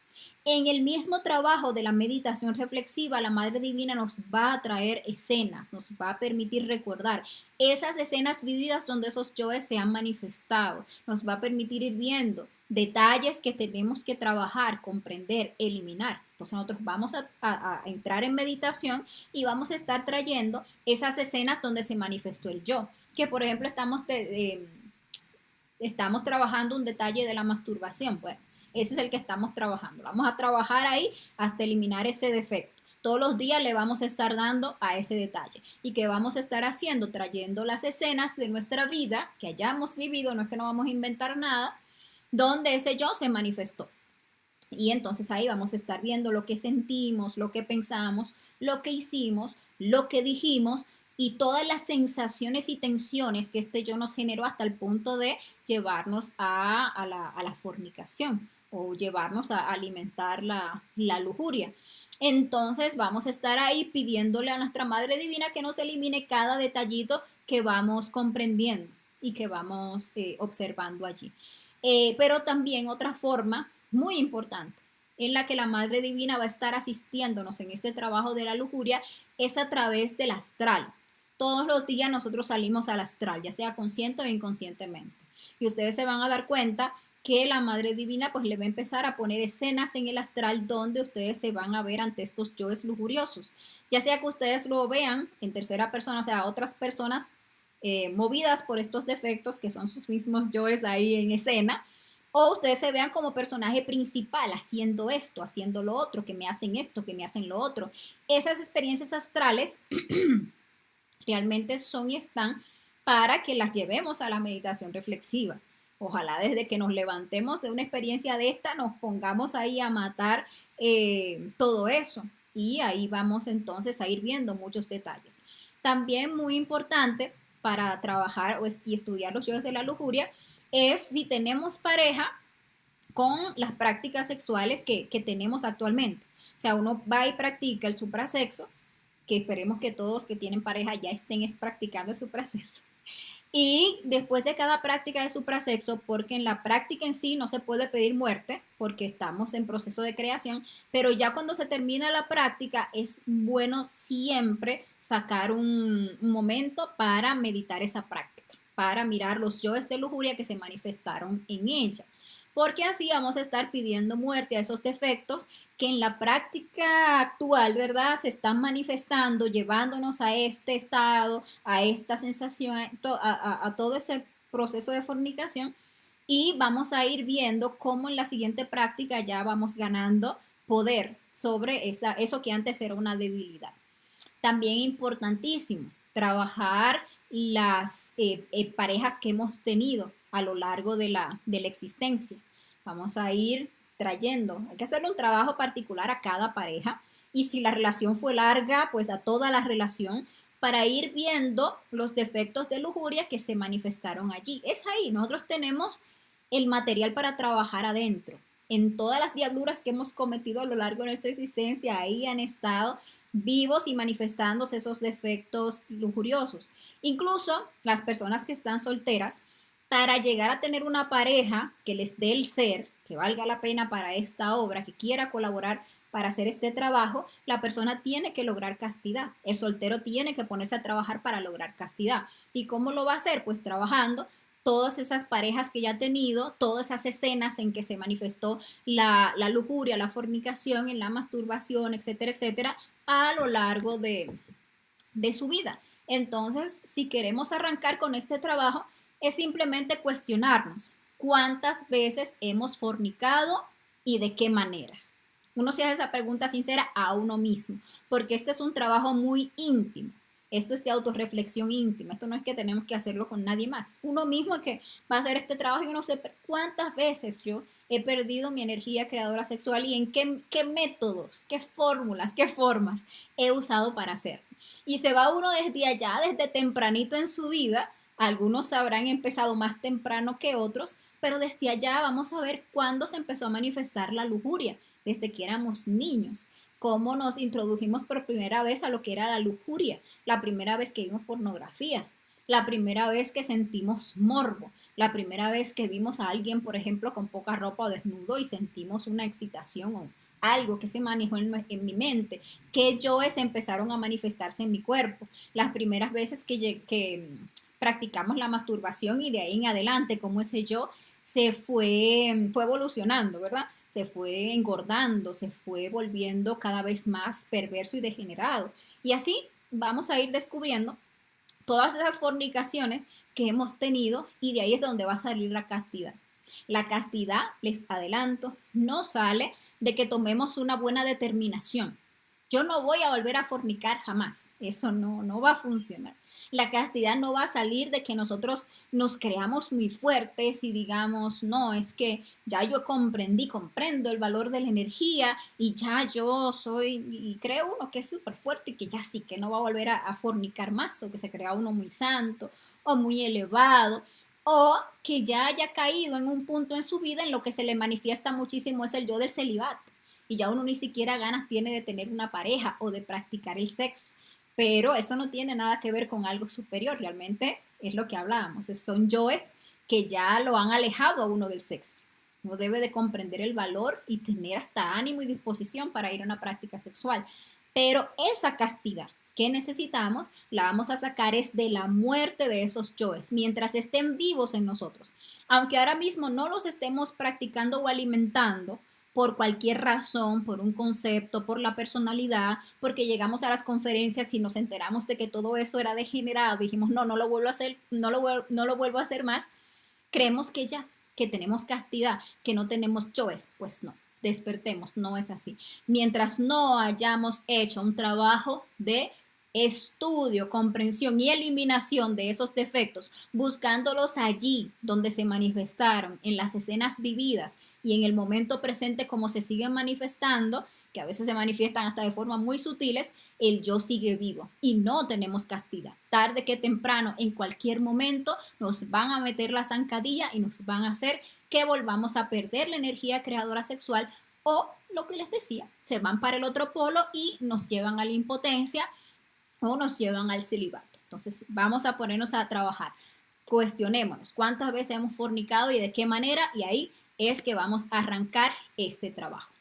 En el mismo trabajo de la meditación reflexiva, la Madre Divina nos va a traer escenas, nos va a permitir recordar esas escenas vividas donde esos yoes se han manifestado, nos va a permitir ir viendo detalles que tenemos que trabajar, comprender, eliminar. Entonces nosotros vamos a entrar en meditación y vamos a estar trayendo esas escenas donde se manifestó el yo, que por ejemplo estamos trabajando un detalle de la masturbación. Bueno, ese es el que estamos trabajando. Vamos a trabajar ahí hasta eliminar ese defecto. Todos los días le vamos a estar dando a ese detalle. ¿Y qué vamos a estar haciendo? Trayendo las escenas de nuestra vida que hayamos vivido, no es que no vamos a inventar nada, donde ese yo se manifestó. Y entonces ahí vamos a estar viendo lo que sentimos, lo que pensamos, lo que hicimos, lo que dijimos y todas las sensaciones y tensiones que este yo nos generó hasta el punto de llevarnos a la fornicación o llevarnos a alimentar la lujuria. Entonces vamos a estar ahí pidiéndole a nuestra Madre Divina que nos elimine cada detallito que vamos comprendiendo y que vamos observando allí. Pero también otra forma muy importante en la que la Madre Divina va a estar asistiéndonos en este trabajo de la lujuria es a través del astral. Todos los días nosotros salimos al astral, ya sea consciente o inconscientemente. Y ustedes se van a dar cuenta que la Madre Divina pues le va a empezar a poner escenas en el astral donde ustedes se van a ver ante estos yoes lujuriosos. Ya sea que ustedes lo vean en tercera persona, o sea, otras personas movidas por estos defectos que son sus mismos yoes ahí en escena, o ustedes se vean como personaje principal haciendo esto, haciendo lo otro, que me hacen esto, que me hacen lo otro. Esas experiencias astrales realmente son y están para que las llevemos a la meditación reflexiva. Ojalá desde que nos levantemos de una experiencia de esta nos pongamos ahí a matar todo eso y ahí vamos entonces a ir viendo muchos detalles. También muy importante para trabajar y estudiar los yoes de la lujuria es si tenemos pareja con las prácticas sexuales que tenemos actualmente. O sea, uno va y practica el suprasexo, que esperemos que todos que tienen pareja ya estén practicando el suprasexo. Y después de cada práctica de suprasexo, porque en la práctica en sí no se puede pedir muerte, porque estamos en proceso de creación, pero ya cuando se termina la práctica es bueno siempre sacar un momento para meditar esa práctica, para mirar los yoes de lujuria que se manifestaron en ella, porque así vamos a estar pidiendo muerte a esos defectos que en la práctica actual, ¿verdad? Se están manifestando, llevándonos a este estado, a esta sensación, a todo ese proceso de fornicación y vamos a ir viendo cómo en la siguiente práctica ya vamos ganando poder sobre eso que antes era una debilidad. También importantísimo, trabajar las parejas que hemos tenido a lo largo de la existencia. Vamos a ir trayendo, hay que hacer un trabajo particular a cada pareja y si la relación fue larga, pues a toda la relación para ir viendo los defectos de lujuria que se manifestaron allí. Es ahí, nosotros tenemos el material para trabajar adentro. en todas las diabluras que hemos cometido a lo largo de nuestra existencia, ahí han estado vivos y manifestándose esos defectos lujuriosos. Incluso las personas que están solteras, para llegar a tener una pareja que les dé el ser, que valga la pena para esta obra, que quiera colaborar para hacer este trabajo, la persona tiene que lograr castidad. El soltero tiene que ponerse a trabajar para lograr castidad. ¿Y cómo lo va a hacer? Pues trabajando todas esas parejas que ya ha tenido, todas esas escenas en que se manifestó la lujuria, la fornicación, en la masturbación, etcétera, etcétera, a lo largo de su vida. Entonces, si queremos arrancar con este trabajo, es simplemente cuestionarnos cuántas veces hemos fornicado y de qué manera. Uno se hace esa pregunta sincera a uno mismo, porque este es un trabajo muy íntimo. Esto es de autorreflexión íntima. Esto no es que tenemos que hacerlo con nadie más. Uno mismo es que va a hacer este trabajo y uno se... ¿Cuántas veces yo he perdido mi energía creadora sexual y en qué métodos, qué fórmulas, qué formas he usado para hacerlo? Y se va uno desde allá, desde tempranito en su vida. Algunos habrán empezado más temprano que otros, pero desde allá vamos a ver cuándo se empezó a manifestar la lujuria, desde que éramos niños, cómo nos introdujimos por primera vez a lo que era la lujuria, la primera vez que vimos pornografía, la primera vez que sentimos morbo, la primera vez que vimos a alguien, por ejemplo, con poca ropa o desnudo y sentimos una excitación o algo que se manejó en mi mente, que yoes empezaron a manifestarse en mi cuerpo, las primeras veces que practicamos la masturbación y de ahí en adelante, como ese yo fue evolucionando, ¿verdad? Se fue engordando, se fue volviendo cada vez más perverso y degenerado. Y así vamos a ir descubriendo todas esas fornicaciones que hemos tenido y de ahí es donde va a salir la castidad. La castidad, les adelanto, no sale de que tomemos una buena determinación. Yo no voy a volver a fornicar jamás. Eso no va a funcionar. La castidad no va a salir de que nosotros nos creamos muy fuertes y digamos, no, es que ya yo comprendo el valor de la energía y ya yo soy, y creo uno que es súper fuerte y que ya sí, que no va a volver a fornicar más o que se crea uno muy santo o muy elevado o que ya haya caído en un punto en su vida en lo que se le manifiesta muchísimo es el yo del celibato y ya uno ni siquiera ganas tiene de tener una pareja o de practicar el sexo. Pero eso no tiene nada que ver con algo superior, realmente es lo que hablábamos, son yoes que ya lo han alejado a uno del sexo. Uno debe de comprender el valor y tener hasta ánimo y disposición para ir a una práctica sexual. Pero esa castidad que necesitamos la vamos a sacar es de la muerte de esos yoes, mientras estén vivos en nosotros. Aunque ahora mismo no los estemos practicando o alimentando, por cualquier razón, por un concepto, por la personalidad, porque llegamos a las conferencias y nos enteramos de que todo eso era degenerado, dijimos, no lo vuelvo a hacer, no lo vuelvo a hacer más, creemos que ya, que tenemos castidad, que no tenemos yoes, pues no, despertemos, no es así. Mientras no hayamos hecho un trabajo de estudio, comprensión y eliminación de esos defectos, buscándolos allí donde se manifestaron, en las escenas vividas y en el momento presente como se siguen manifestando, que a veces se manifiestan hasta de formas muy sutiles, el yo sigue vivo y no tenemos castidad. Tarde que temprano, en cualquier momento, nos van a meter la zancadilla y nos van a hacer que volvamos a perder la energía creadora sexual o, lo que les decía, se van para el otro polo y nos llevan a la impotencia o nos llevan al celibato. Entonces vamos a ponernos a trabajar. Cuestionémonos cuántas veces hemos fornicado y de qué manera y ahí es que vamos a arrancar este trabajo.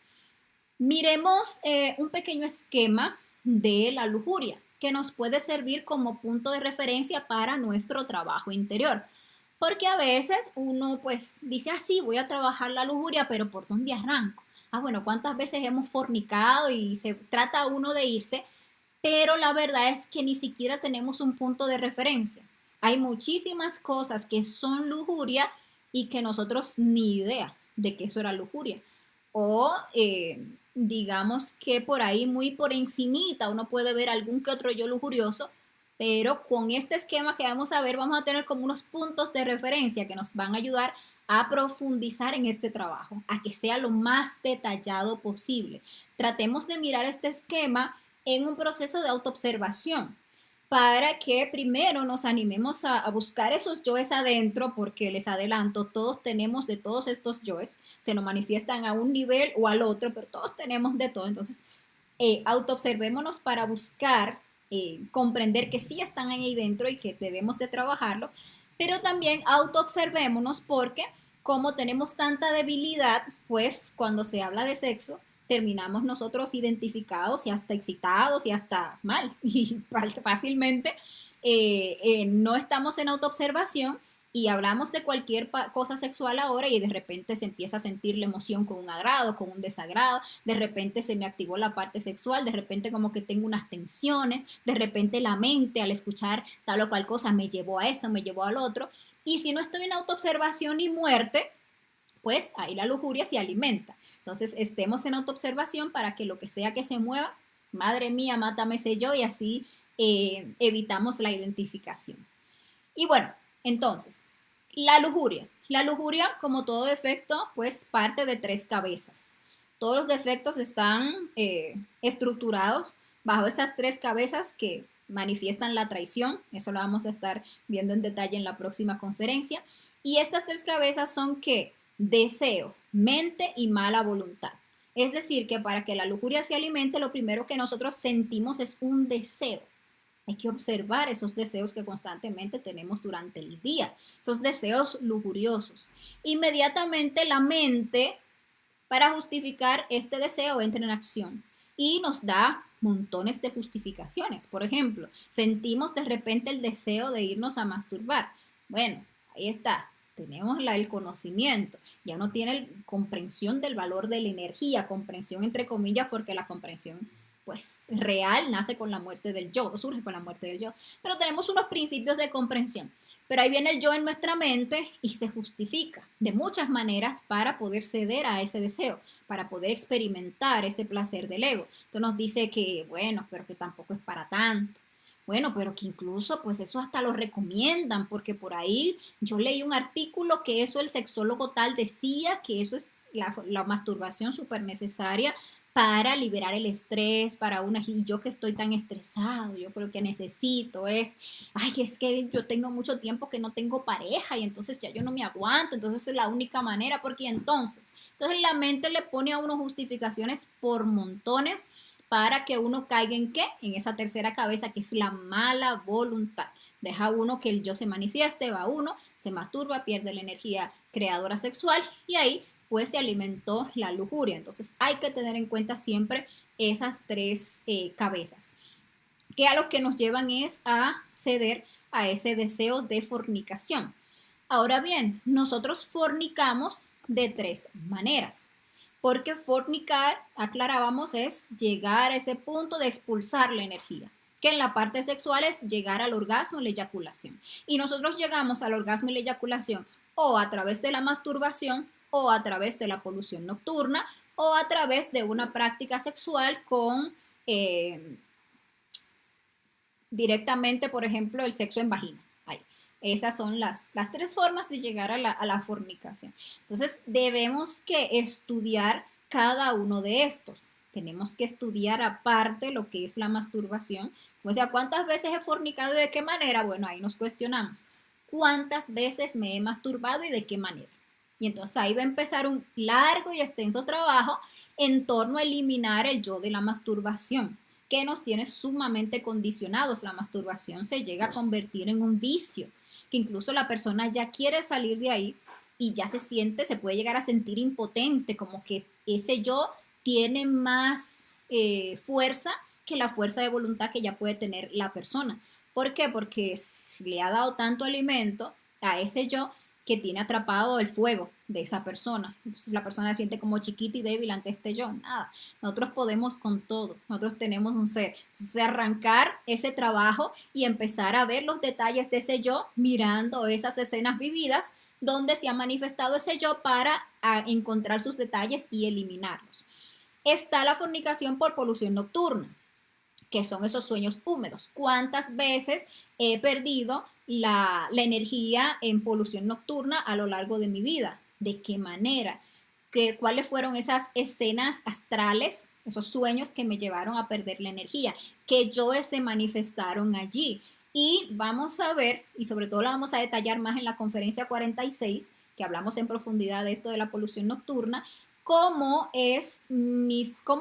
Miremos un pequeño esquema de la lujuria que nos puede servir como punto de referencia para nuestro trabajo interior. Porque a veces uno pues dice, sí, voy a trabajar la lujuria, pero ¿por dónde arranco? Bueno, ¿cuántas veces hemos fornicado y se trata uno de irse? Pero la verdad es que ni siquiera tenemos un punto de referencia. Hay muchísimas cosas que son lujuria y que nosotros ni idea de que eso era lujuria. O digamos que por ahí muy por encimita uno puede ver algún que otro yo lujurioso, pero con este esquema que vamos a ver vamos a tener como unos puntos de referencia que nos van a ayudar a profundizar en este trabajo, a que sea lo más detallado posible. Tratemos de mirar este esquema en un proceso de autoobservación. para que primero nos animemos a buscar esos yoes adentro, porque les adelanto, todos tenemos de todos estos yoes, se nos manifiestan a un nivel o al otro, pero todos tenemos de todo. Entonces, autoobservémonos para buscar comprender que sí están ahí dentro y que debemos de trabajarlo, pero también autoobservémonos porque como tenemos tanta debilidad, pues cuando se habla de sexo, terminamos nosotros identificados y hasta excitados y hasta mal y fácilmente no estamos en autoobservación y hablamos de cualquier cosa sexual ahora y de repente se empieza a sentir la emoción con un agrado, con un desagrado, de repente se me activó la parte sexual, de repente como que tengo unas tensiones, de repente la mente al escuchar tal o cual cosa me llevó a esto, me llevó al otro, y si no estoy en autoobservación y muerte, pues ahí la lujuria se alimenta. Entonces estemos en autoobservación para que lo que sea que se mueva, madre mía, mátame ese yo, y así evitamos la identificación. Y bueno, entonces, la lujuria. La lujuria, como todo defecto, pues parte de tres cabezas. Todos los defectos están estructurados bajo estas tres cabezas que manifiestan la traición. Eso lo vamos a estar viendo en detalle en la próxima conferencia. Y estas tres cabezas son ¿qué? Deseo, mente y mala voluntad. Es decir, que para que la lujuria se alimente, lo primero que nosotros sentimos es un deseo. Hay que observar esos deseos que constantemente tenemos durante el día, esos deseos lujuriosos. Inmediatamente la mente, para justificar este deseo, entra en acción y nos da montones de justificaciones. Por ejemplo, sentimos de repente el deseo de irnos a masturbar. Bueno, ahí está. Tenemos el conocimiento, ya no tiene comprensión del valor de la energía, comprensión entre comillas, porque la comprensión pues real nace con la muerte del yo, surge con la muerte del yo, pero tenemos unos principios de comprensión. Pero ahí viene el yo en nuestra mente y se justifica de muchas maneras para poder ceder a ese deseo, para poder experimentar ese placer del ego. Entonces nos dice que, bueno, pero que tampoco es para tanto. Bueno, pero que incluso pues eso hasta lo recomiendan, porque por ahí yo leí un artículo que eso el sexólogo tal decía que eso es la masturbación súper necesaria para liberar el estrés, para una, y yo que estoy tan estresado, yo creo que necesito ay, es que yo tengo mucho tiempo que no tengo pareja y entonces ya yo no me aguanto, entonces es la única manera, porque entonces la mente le pone a uno justificaciones por montones para que uno caiga en qué, en esa tercera cabeza que es la mala voluntad. Deja uno que el yo se manifieste, va uno, se masturba, pierde la energía creadora sexual y ahí pues se alimentó la lujuria. Entonces hay que tener en cuenta siempre esas tres cabezas, que a lo que nos llevan es a ceder a ese deseo de fornicación. Ahora bien, nosotros fornicamos de tres maneras, porque fornicar, aclarábamos, es llegar a ese punto de expulsar la energía, que en la parte sexual es llegar al orgasmo y la eyaculación. Y nosotros llegamos al orgasmo y la eyaculación o a través de la masturbación, o a través de la polución nocturna, o a través de una práctica sexual con directamente, por ejemplo, el sexo en vagina. Ahí. Esas son las tres formas de llegar a la fornicación. Entonces, debemos que estudiar cada uno de estos. Tenemos que estudiar aparte lo que es la masturbación. O sea, ¿cuántas veces he fornicado y de qué manera? Bueno, ahí nos cuestionamos. ¿Cuántas veces me he masturbado y de qué manera? Y entonces ahí va a empezar un largo y extenso trabajo en torno a eliminar el yo de la masturbación, que nos tiene sumamente condicionados. La masturbación se llega a convertir en un vicio, que incluso la persona ya quiere salir de ahí y ya se puede llegar a sentir impotente, como que ese yo tiene más fuerza que la fuerza de voluntad que ya puede tener la persona. ¿Por qué? Porque le ha dado tanto alimento a ese yo que tiene atrapado el fuego de esa persona. Entonces la persona se siente como chiquita y débil ante este yo. Nada, nosotros podemos con todo, nosotros tenemos un ser. Entonces arrancar ese trabajo y empezar a ver los detalles de ese yo mirando esas escenas vividas donde se ha manifestado ese yo para encontrar sus detalles y eliminarlos. Está la fornicación por polución nocturna, que son esos sueños húmedos. ¿Cuántas veces he perdido la energía en polución nocturna a lo largo de mi vida? ¿De qué manera? cuáles fueron esas escenas astrales, esos sueños que me llevaron a perder la energía, qué yoes se manifestaron allí. Y vamos a ver, y sobre todo lo vamos a detallar más en la conferencia 46, que hablamos en profundidad de esto de la polución nocturna, cómo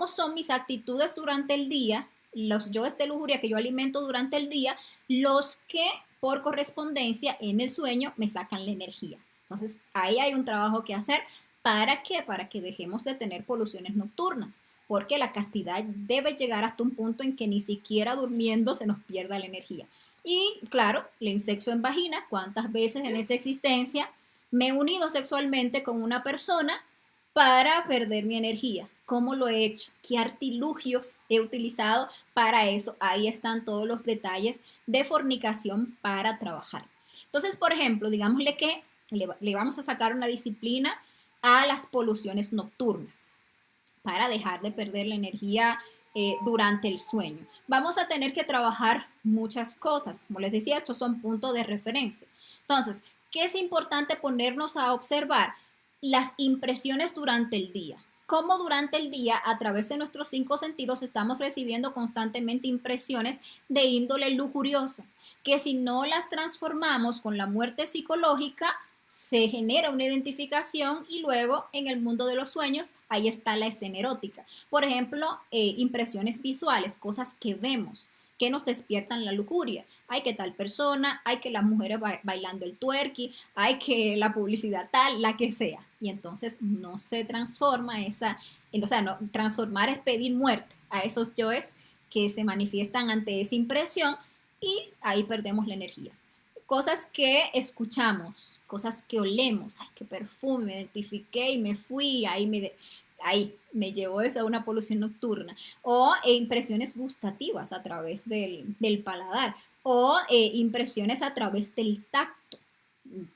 son mis actitudes durante el día, los yoes de lujuria que yo alimento durante el día, los que por correspondencia en el sueño me sacan la energía. Entonces ahí hay un trabajo que hacer. ¿Para qué? Para que dejemos de tener poluciones nocturnas, porque la castidad debe llegar hasta un punto en que ni siquiera durmiendo se nos pierda la energía. Y claro, el sexo en vagina, ¿cuántas veces en esta existencia me he unido sexualmente con una persona para perder mi energía? ¿Cómo lo he hecho? ¿Qué artilugios he utilizado para eso? Ahí están todos los detalles de fornicación para trabajar. Entonces, por ejemplo, digámosle que le vamos a sacar una disciplina a las poluciones nocturnas para dejar de perder la energía durante el sueño. Vamos a tener que trabajar muchas cosas. Como les decía, estos son puntos de referencia. Entonces, ¿qué es importante ponernos a observar? Las impresiones durante el día. Cómo durante el día, a través de nuestros 5 sentidos, estamos recibiendo constantemente impresiones de índole lujurioso, que si no las transformamos con la muerte psicológica, se genera una identificación y luego en el mundo de los sueños ahí está la escena erótica. Por ejemplo, impresiones visuales, cosas que vemos, que nos despiertan la lujuria. Hay que tal persona, hay que las mujeres bailando el twerky, hay que la publicidad tal, la que sea. Y entonces no se transforma o sea, no, transformar es pedir muerte a esos yoes que se manifiestan ante esa impresión y ahí perdemos la energía. Cosas que escuchamos, cosas que olemos, ay, qué perfume, me identifiqué y me fui, ahí me llevó eso a una polución nocturna, o impresiones gustativas a través del paladar, o impresiones a través del tacto,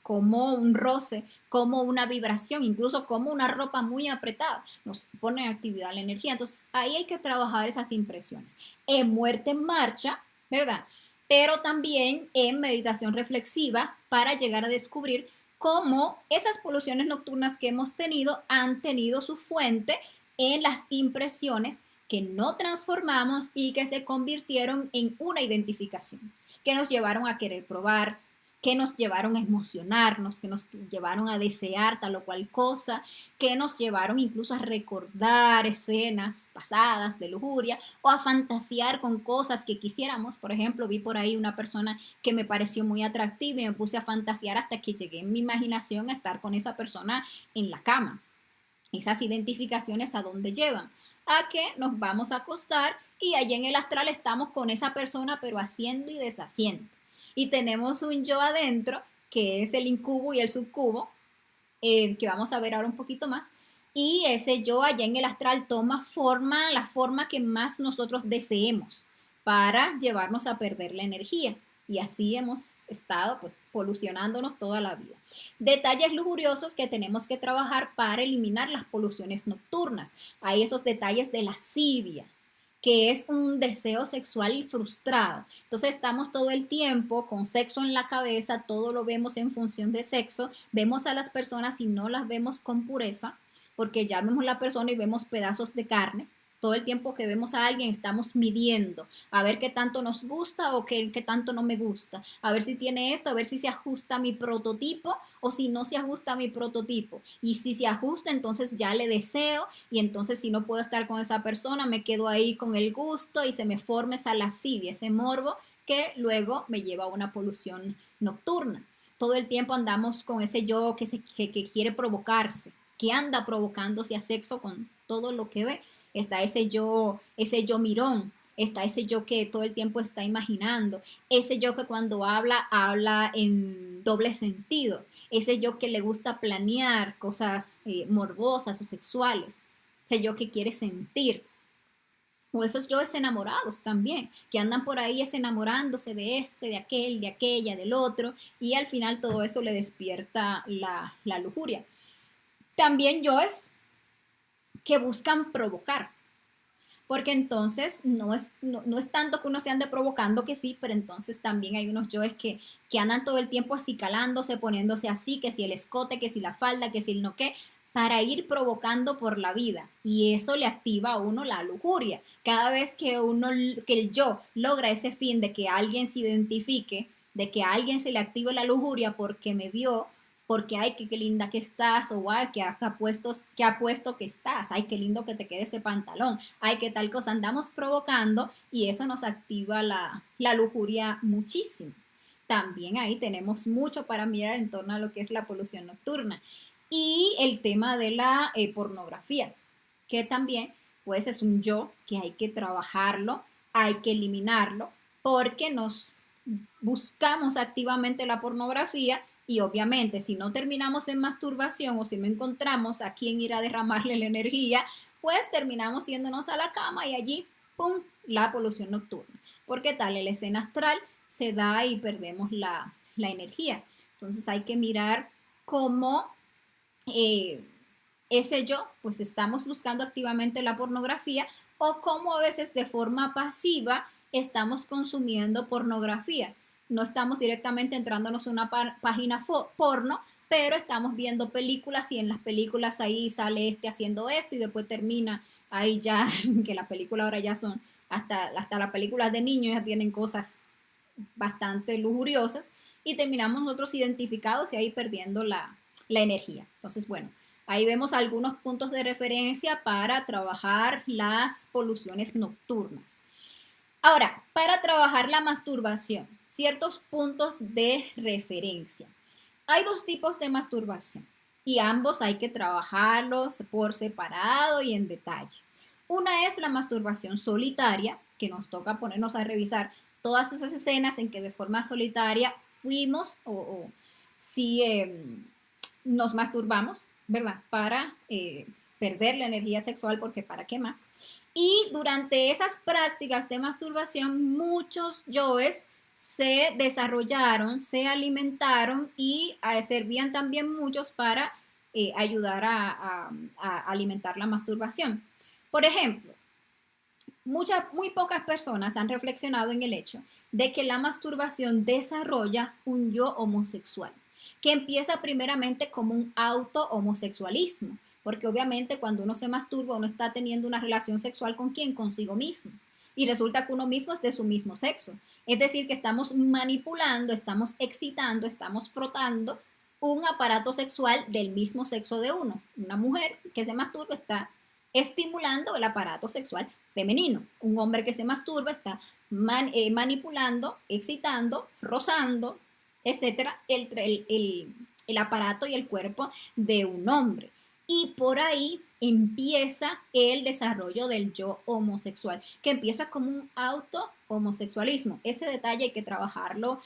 como un roce, como una vibración, incluso como una ropa muy apretada, nos pone en actividad la energía. Entonces ahí hay que trabajar esas impresiones. En muerte en marcha, ¿verdad? Pero también en meditación reflexiva para llegar a descubrir cómo esas poluciones nocturnas que hemos tenido han tenido su fuente en las impresiones que no transformamos y que se convirtieron en una identificación, que nos llevaron a querer probar, que nos llevaron a emocionarnos, que nos llevaron a desear tal o cual cosa, que nos llevaron incluso a recordar escenas pasadas de lujuria o a fantasear con cosas que quisiéramos. Por ejemplo, vi por ahí una persona que me pareció muy atractiva y me puse a fantasear hasta que llegué en mi imaginación a estar con esa persona en la cama. Esas identificaciones, ¿a dónde llevan? A que nos vamos a acostar y allí en el astral estamos con esa persona pero haciendo y deshaciendo. Y tenemos un yo adentro, que es el incubo y el subcubo, que vamos a ver ahora un poquito más. Y ese yo allá en el astral toma forma, la forma que más nosotros deseemos para llevarnos a perder la energía. Y así hemos estado pues polucionándonos toda la vida. Detalles lujuriosos que tenemos que trabajar para eliminar las poluciones nocturnas. Hay esos detalles de lascivia, que es un deseo sexual frustrado. Entonces estamos todo el tiempo con sexo en la cabeza, todo lo vemos en función de sexo, vemos a las personas y no las vemos con pureza, porque ya vemos la persona y vemos pedazos de carne. Todo el tiempo que vemos a alguien estamos midiendo a ver qué tanto nos gusta o qué tanto no me gusta, a ver si tiene esto, a ver si se ajusta a mi prototipo o si no se ajusta a mi prototipo. Y si se ajusta, entonces ya le deseo y entonces si no puedo estar con esa persona, me quedo ahí con el gusto y se me forma esa lascivia, ese morbo que luego me lleva a una polución nocturna. Todo el tiempo andamos con ese yo que quiere provocarse, que anda provocándose a sexo con todo lo que ve. Está ese yo mirón, está ese yo que todo el tiempo está imaginando, ese yo que cuando habla en doble sentido, ese yo que le gusta planear cosas morbosas o sexuales, ese yo que quiere sentir, o esos yoes enamorados también, que andan por ahí es enamorándose de este, de aquel, de aquella, del otro, y al final todo eso le despierta la lujuria. También yoes que buscan provocar, porque entonces no es tanto que uno se ande provocando que sí, pero entonces también hay unos yoes que andan todo el tiempo acicalándose, poniéndose así, que si el escote, que si la falda, que si el no qué, para ir provocando por la vida, y eso le activa a uno la lujuria. Cada vez que que el yo logra ese fin de que alguien se identifique, de que a alguien se le active la lujuria porque me vio, porque ay, qué linda que estás, o ay, qué apuesto que estás, ay, qué lindo que te quede ese pantalón, ay, qué tal cosa, andamos provocando y eso nos activa la lujuria muchísimo. También ahí tenemos mucho para mirar en torno a lo que es la polución nocturna y el tema de la pornografía, que también pues es un yo que hay que trabajarlo, hay que eliminarlo, porque nos buscamos activamente la pornografía y obviamente si no terminamos en masturbación o si no encontramos a quién ir a derramarle la energía, pues terminamos yéndonos a la cama y allí, ¡pum!, la polución nocturna. Porque tal, el escena astral se da y perdemos la energía. Entonces hay que mirar cómo ese yo, pues estamos buscando activamente la pornografía o cómo a veces de forma pasiva estamos consumiendo pornografía. No estamos directamente entrándonos en una página porno, pero estamos viendo películas y en las películas ahí sale este haciendo esto y después termina ahí ya, que las películas ahora ya son, hasta las películas de niños ya tienen cosas bastante lujuriosas y terminamos nosotros identificados y ahí perdiendo la energía. Entonces, bueno, ahí vemos algunos puntos de referencia para trabajar las poluciones nocturnas. Ahora, para trabajar la masturbación, ciertos puntos de referencia. Hay dos tipos de masturbación y ambos hay que trabajarlos por separado y en detalle. Una es la masturbación solitaria, que nos toca ponernos a revisar todas esas escenas en que de forma solitaria fuimos o si nos masturbamos, ¿verdad? Para perder la energía sexual, porque ¿para qué más? Y durante esas prácticas de masturbación, muchos yoes se desarrollaron, se alimentaron y servían también muchos para ayudar a alimentar la masturbación. Por ejemplo, muy pocas personas han reflexionado en el hecho de que la masturbación desarrolla un yo homosexual, que empieza primeramente como un auto-homosexualismo, porque obviamente cuando uno se masturba, uno está teniendo una relación sexual con quién, consigo mismo, y resulta que uno mismo es de su mismo sexo. Es decir, que estamos manipulando, estamos excitando, estamos frotando un aparato sexual del mismo sexo de uno. Una mujer que se masturba está estimulando el aparato sexual femenino. Un hombre que se masturba está manipulando, excitando, rozando, etcétera, el aparato y el cuerpo de un hombre. Y por ahí empieza el desarrollo del yo homosexual, que empieza como un auto-homosexualismo. Ese detalle hay que trabajarlo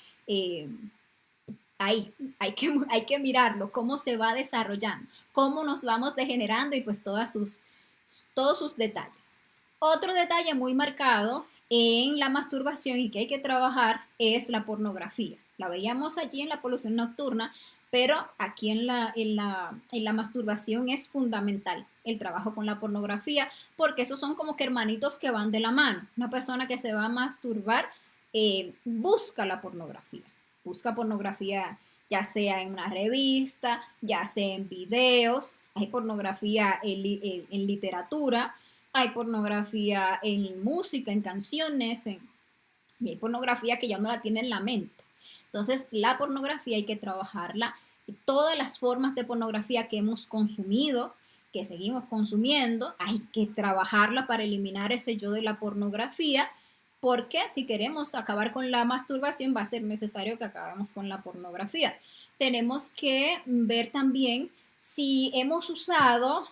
ahí, hay que mirarlo, cómo se va desarrollando, cómo nos vamos degenerando y pues todos sus detalles. Otro detalle muy marcado en la masturbación y que hay que trabajar es la pornografía. La veíamos allí en la polución nocturna, pero aquí en la masturbación es fundamental el trabajo con la pornografía, porque esos son como que hermanitos que van de la mano. Una persona que se va a masturbar busca la pornografía, busca pornografía ya sea en una revista, ya sea en videos, hay pornografía en literatura, hay pornografía en música, en canciones, y hay pornografía que ya no la tiene en la mente. Entonces, la pornografía hay que trabajarla. Todas las formas de pornografía que hemos consumido, que seguimos consumiendo, hay que trabajarla para eliminar ese yo de la pornografía, porque si queremos acabar con la masturbación va a ser necesario que acabemos con la pornografía. Tenemos que ver también si hemos usado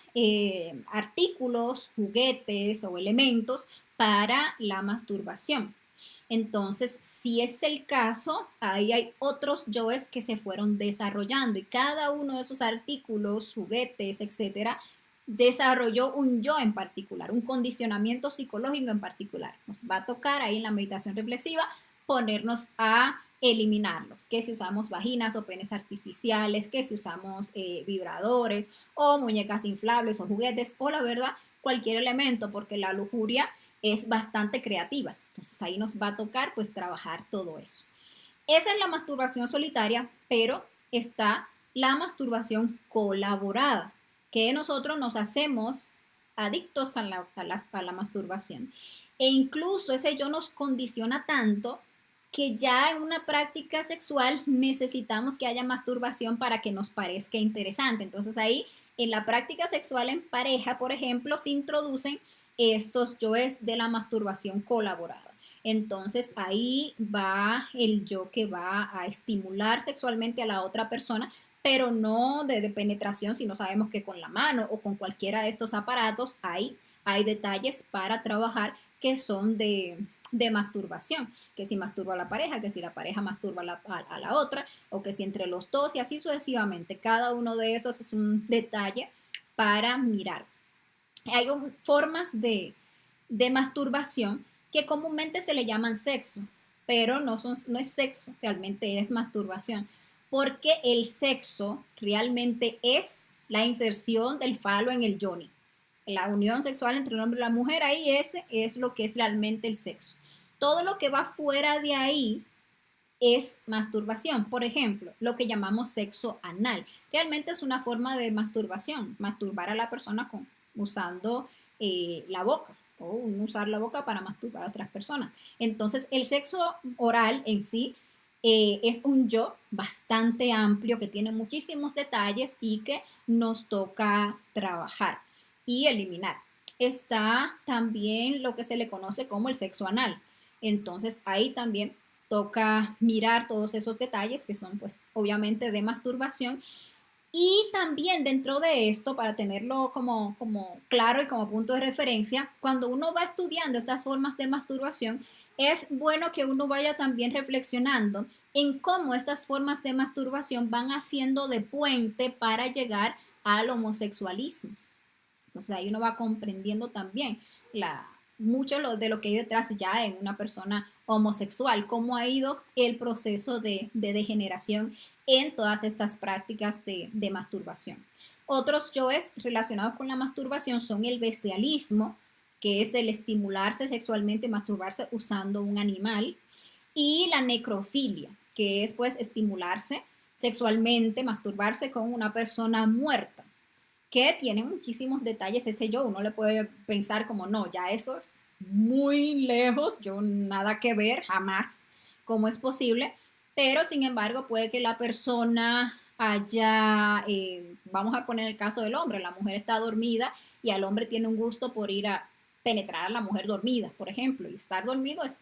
artículos, juguetes o elementos para la masturbación. Entonces, si es el caso, ahí hay otros yoes que se fueron desarrollando y cada uno de esos artículos, juguetes, etcétera, desarrolló un yo en particular, un condicionamiento psicológico en particular. Nos va a tocar ahí en la meditación reflexiva ponernos a eliminarlos, que si usamos vaginas o penes artificiales, que si usamos vibradores o muñecas inflables o juguetes o la verdad cualquier elemento, porque la lujuria es bastante creativa. Entonces ahí nos va a tocar pues trabajar todo eso. Esa es la masturbación solitaria, pero está la masturbación colaborada, que nosotros nos hacemos adictos a la masturbación. E incluso ese yo nos condiciona tanto que ya en una práctica sexual necesitamos que haya masturbación para que nos parezca interesante. Entonces ahí en la práctica sexual en pareja, por ejemplo, se introducen estos yoes de la masturbación colaborada. Entonces ahí va el yo que va a estimular sexualmente a la otra persona, pero no de penetración, sino sabemos que con la mano o con cualquiera de estos aparatos hay detalles para trabajar que son de masturbación, que si masturba a la pareja, que si la pareja masturba a la otra, o que si entre los dos y así sucesivamente. Cada uno de esos es un detalle para mirar. Hay formas de masturbación que comúnmente se le llaman sexo, pero no es sexo, realmente es masturbación, porque el sexo realmente es la inserción del falo en el yoni. La unión sexual entre el hombre y la mujer, ahí ese es lo que es realmente el sexo. Todo lo que va fuera de ahí es masturbación. Por ejemplo, lo que llamamos sexo anal. Realmente es una forma de masturbación, masturbar a la persona usando la boca o usar la boca para masturbar a otras personas. Entonces, el sexo oral en sí es un yo bastante amplio que tiene muchísimos detalles y que nos toca trabajar y eliminar. Está también lo que se le conoce como el sexo anal. Entonces, ahí también toca mirar todos esos detalles que son pues obviamente de masturbación y también dentro de esto, para tenerlo como claro y como punto de referencia, cuando uno va estudiando estas formas de masturbación, es bueno que uno vaya también reflexionando en cómo estas formas de masturbación van haciendo de puente para llegar al homosexualismo. Entonces ahí uno va comprendiendo también mucho de lo que hay detrás ya en una persona homosexual, cómo ha ido el proceso de degeneración en todas estas prácticas de masturbación. Otros yoes relacionados con la masturbación son el bestialismo, que es el estimularse sexualmente, masturbarse usando un animal, y la necrofilia, que es pues estimularse sexualmente, masturbarse con una persona muerta, que tiene muchísimos detalles ese yo. Uno le puede pensar como, no, ya eso es muy lejos, yo nada que ver, jamás, cómo es posible, pero sin embargo puede que la persona haya, vamos a poner el caso del hombre, la mujer está dormida y al hombre tiene un gusto por ir a penetrar a la mujer dormida, por ejemplo, y estar dormido es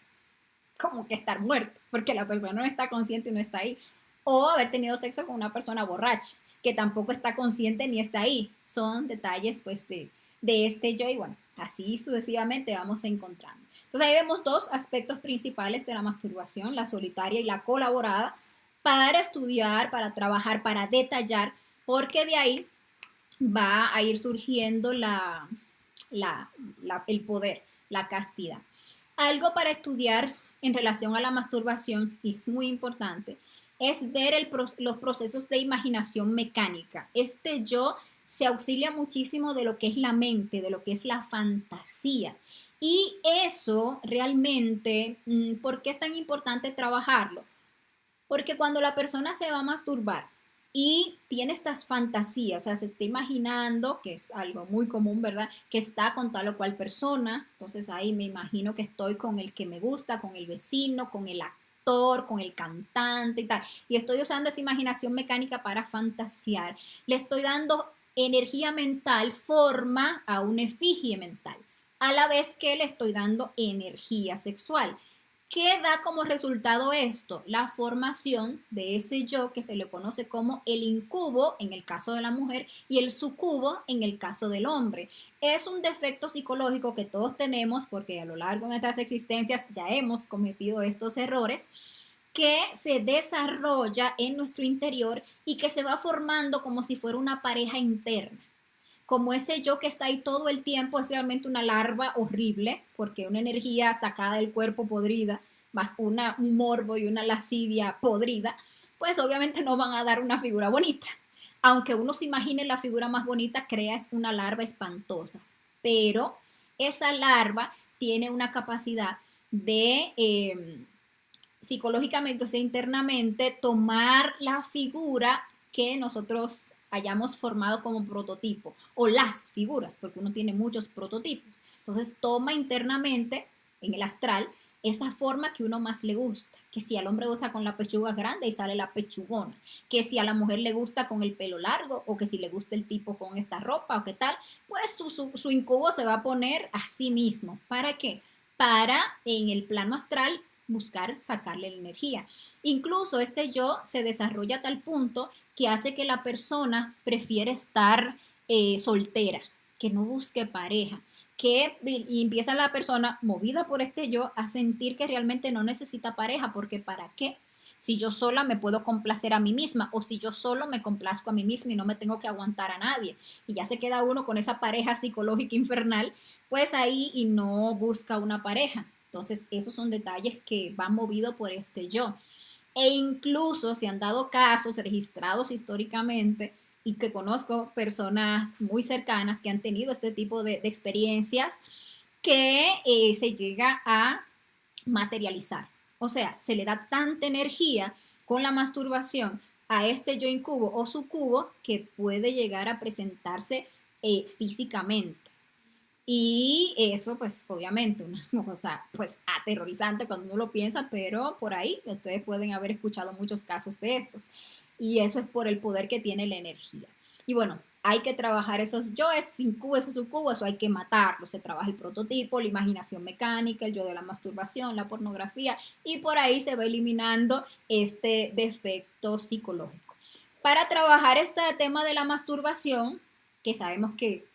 como que estar muerto, porque la persona no está consciente y no está ahí. O haber tenido sexo con una persona borracha, que tampoco está consciente ni está ahí. Son detalles pues de este yo y bueno, así sucesivamente vamos encontrando. Entonces ahí vemos dos aspectos principales de la masturbación, la solitaria y la colaborada, para estudiar, para trabajar, para detallar, porque de ahí va a ir surgiendo el poder, la castidad. Algo para estudiar en relación a la masturbación, y es muy importante, es ver los procesos de imaginación mecánica. Este yo se auxilia muchísimo de lo que es la mente, de lo que es la fantasía. Y eso realmente, ¿por qué es tan importante trabajarlo? Porque cuando la persona se va a masturbar y tiene estas fantasías, o sea, se está imaginando, que es algo muy común, ¿verdad? Que está con tal o cual persona, entonces ahí me imagino que estoy con el que me gusta, con el vecino, con el actor, con el cantante y tal. Y estoy usando esa imaginación mecánica para fantasear. Le estoy dando energía mental, forma a una efigie mental, a la vez que le estoy dando energía sexual. ¿Qué da como resultado esto? La formación de ese yo que se le conoce como el incubo en el caso de la mujer y el sucubo en el caso del hombre. Es un defecto psicológico que todos tenemos porque a lo largo de nuestras existencias ya hemos cometido estos errores, que se desarrolla en nuestro interior y que se va formando como si fuera una pareja interna. Como ese yo que está ahí todo el tiempo es realmente una larva horrible, porque una energía sacada del cuerpo podrida, más un morbo y una lascivia podrida, pues obviamente no van a dar una figura bonita. Aunque uno se imagine la figura más bonita, crea es una larva espantosa. Pero esa larva tiene una capacidad de psicológicamente, o sea, internamente, tomar la figura que nosotros hayamos formado como prototipo, o las figuras, porque uno tiene muchos prototipos. Entonces toma internamente, en el astral, esa forma que uno más le gusta, que si al hombre gusta con la pechuga grande y sale la pechugona, que si a la mujer le gusta con el pelo largo, o que si le gusta el tipo con esta ropa o qué tal, pues su incubo se va a poner a sí mismo. ¿Para qué? Para en el plano astral buscar sacarle la energía. Incluso este yo se desarrolla a tal punto que hace que la persona prefiere estar soltera, que no busque pareja, que y empieza la persona movida por este yo a sentir que realmente no necesita pareja, porque ¿para qué? Si yo sola me puedo complacer a mí misma, o si yo solo me complazco a mí misma y no me tengo que aguantar a nadie, y ya se queda uno con esa pareja psicológica infernal, pues ahí y no busca una pareja. Entonces esos son detalles que van movidos por este yo. E incluso se han dado casos registrados históricamente y que conozco personas muy cercanas que han tenido este tipo de experiencias, que se llega a materializar. O sea, se le da tanta energía con la masturbación a este yo incubo o sucubo que puede llegar a presentarse físicamente. Y eso, pues, obviamente, una cosa, pues, aterrorizante cuando uno lo piensa, pero por ahí ustedes pueden haber escuchado muchos casos de estos. Y eso es por el poder que tiene la energía. Y bueno, hay que trabajar esos yoes, incubos y sucubos, eso hay que matarlos. Se trabaja el prototipo, la imaginación mecánica, el yo de la masturbación, la pornografía, y por ahí se va eliminando este defecto psicológico. Para trabajar este tema de la masturbación, que sabemos que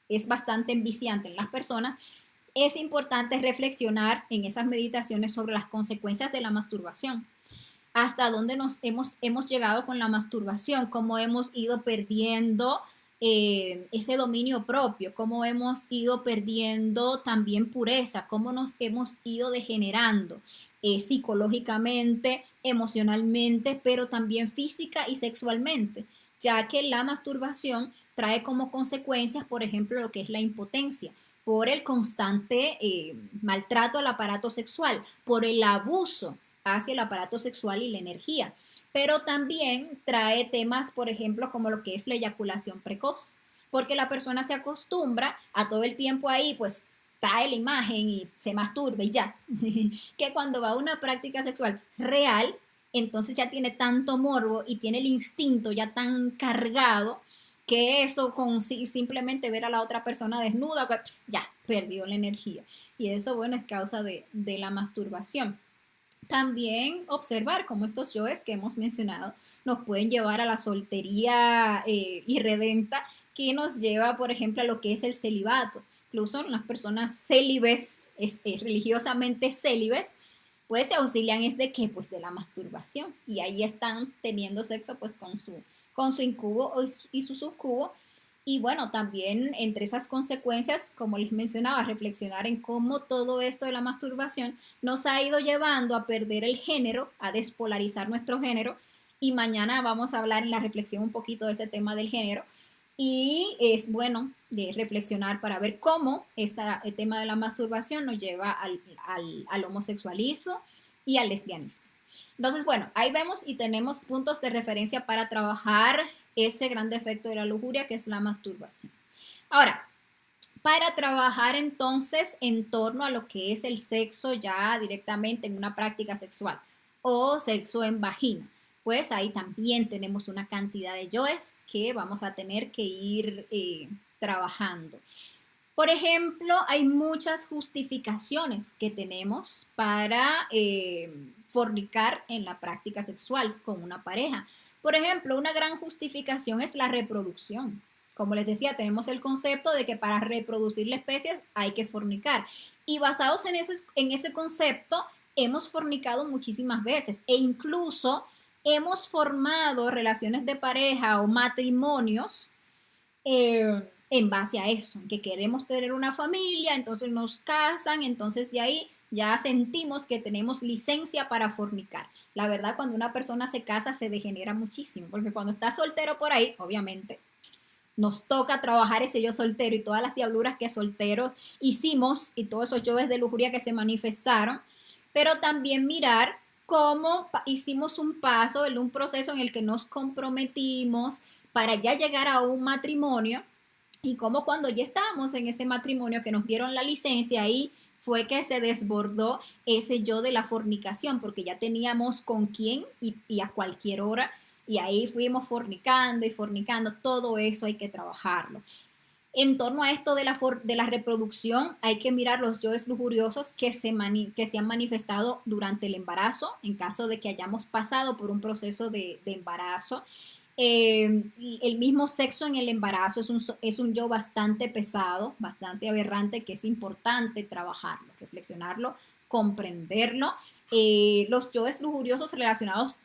es bastante enviciante en las personas, es importante reflexionar en esas meditaciones sobre las consecuencias de la masturbación. Hasta dónde hemos llegado con la masturbación, cómo hemos ido perdiendo ese dominio propio, cómo hemos ido perdiendo también pureza, cómo nos hemos ido degenerando psicológicamente, emocionalmente, pero también física y sexualmente, ya que la masturbación trae como consecuencias, por ejemplo, lo que es la impotencia, por el constante maltrato al aparato sexual, por el abuso hacia el aparato sexual y la energía. Pero también trae temas, por ejemplo, como lo que es la eyaculación precoz, porque la persona se acostumbra a todo el tiempo ahí, pues trae la imagen y se masturba y ya, que cuando va a una práctica sexual real, entonces ya tiene tanto morbo y tiene el instinto ya tan cargado, que eso con simplemente ver a la otra persona desnuda, pues ya perdió la energía. Y eso, bueno, es causa de la masturbación. También observar cómo estos yoes que hemos mencionado nos pueden llevar a la soltería irredenta, que nos lleva, por ejemplo, a lo que es el celibato. Incluso las personas célibes, religiosamente célibes, pues se auxilian es de qué, pues de la masturbación. Y ahí están teniendo sexo pues con su incubo y su sucubo. Y bueno, también entre esas consecuencias, como les mencionaba, reflexionar en cómo todo esto de la masturbación nos ha ido llevando a perder el género, a despolarizar nuestro género. Y mañana vamos a hablar en la reflexión un poquito de ese tema del género. Y es bueno de reflexionar para ver cómo el tema de la masturbación nos lleva al homosexualismo y al lesbianismo. Entonces, bueno, ahí vemos y tenemos puntos de referencia para trabajar ese gran defecto de la lujuria, que es la masturbación. Ahora, para trabajar entonces en torno a lo que es el sexo ya directamente en una práctica sexual o sexo en vagina, pues ahí también tenemos una cantidad de yoes que vamos a tener que ir trabajando. Por ejemplo, hay muchas justificaciones que tenemos para fornicar en la práctica sexual con una pareja. Por ejemplo, una gran justificación es la reproducción. Como les decía, tenemos el concepto de que para reproducir la especie hay que fornicar. Y basados en ese concepto, hemos fornicado muchísimas veces e incluso hemos formado relaciones de pareja o matrimonios en base a eso, que queremos tener una familia, entonces nos casan, entonces de ahí ya sentimos que tenemos licencia para fornicar. La verdad, cuando una persona se casa se degenera muchísimo, porque cuando está soltero por ahí, obviamente, nos toca trabajar ese yo soltero y todas las diabluras que solteros hicimos y todos esos yoes de lujuria que se manifestaron, pero también mirar cómo hicimos un paso en un proceso en el que nos comprometimos, para ya llegar a un matrimonio, y como cuando ya estábamos en ese matrimonio que nos dieron la licencia, ahí fue que se desbordó ese yo de la fornicación, porque ya teníamos con quién y a cualquier hora, y ahí fuimos fornicando y fornicando. Todo eso hay que trabajarlo. En torno a esto de la reproducción, hay que mirar los yoes lujuriosos que se han manifestado durante el embarazo, en caso de que hayamos pasado por un proceso de embarazo. El mismo sexo en el embarazo es un yo bastante pesado, bastante aberrante, que es importante trabajarlo, reflexionarlo, comprenderlo. Los yoes lujuriosos relacionados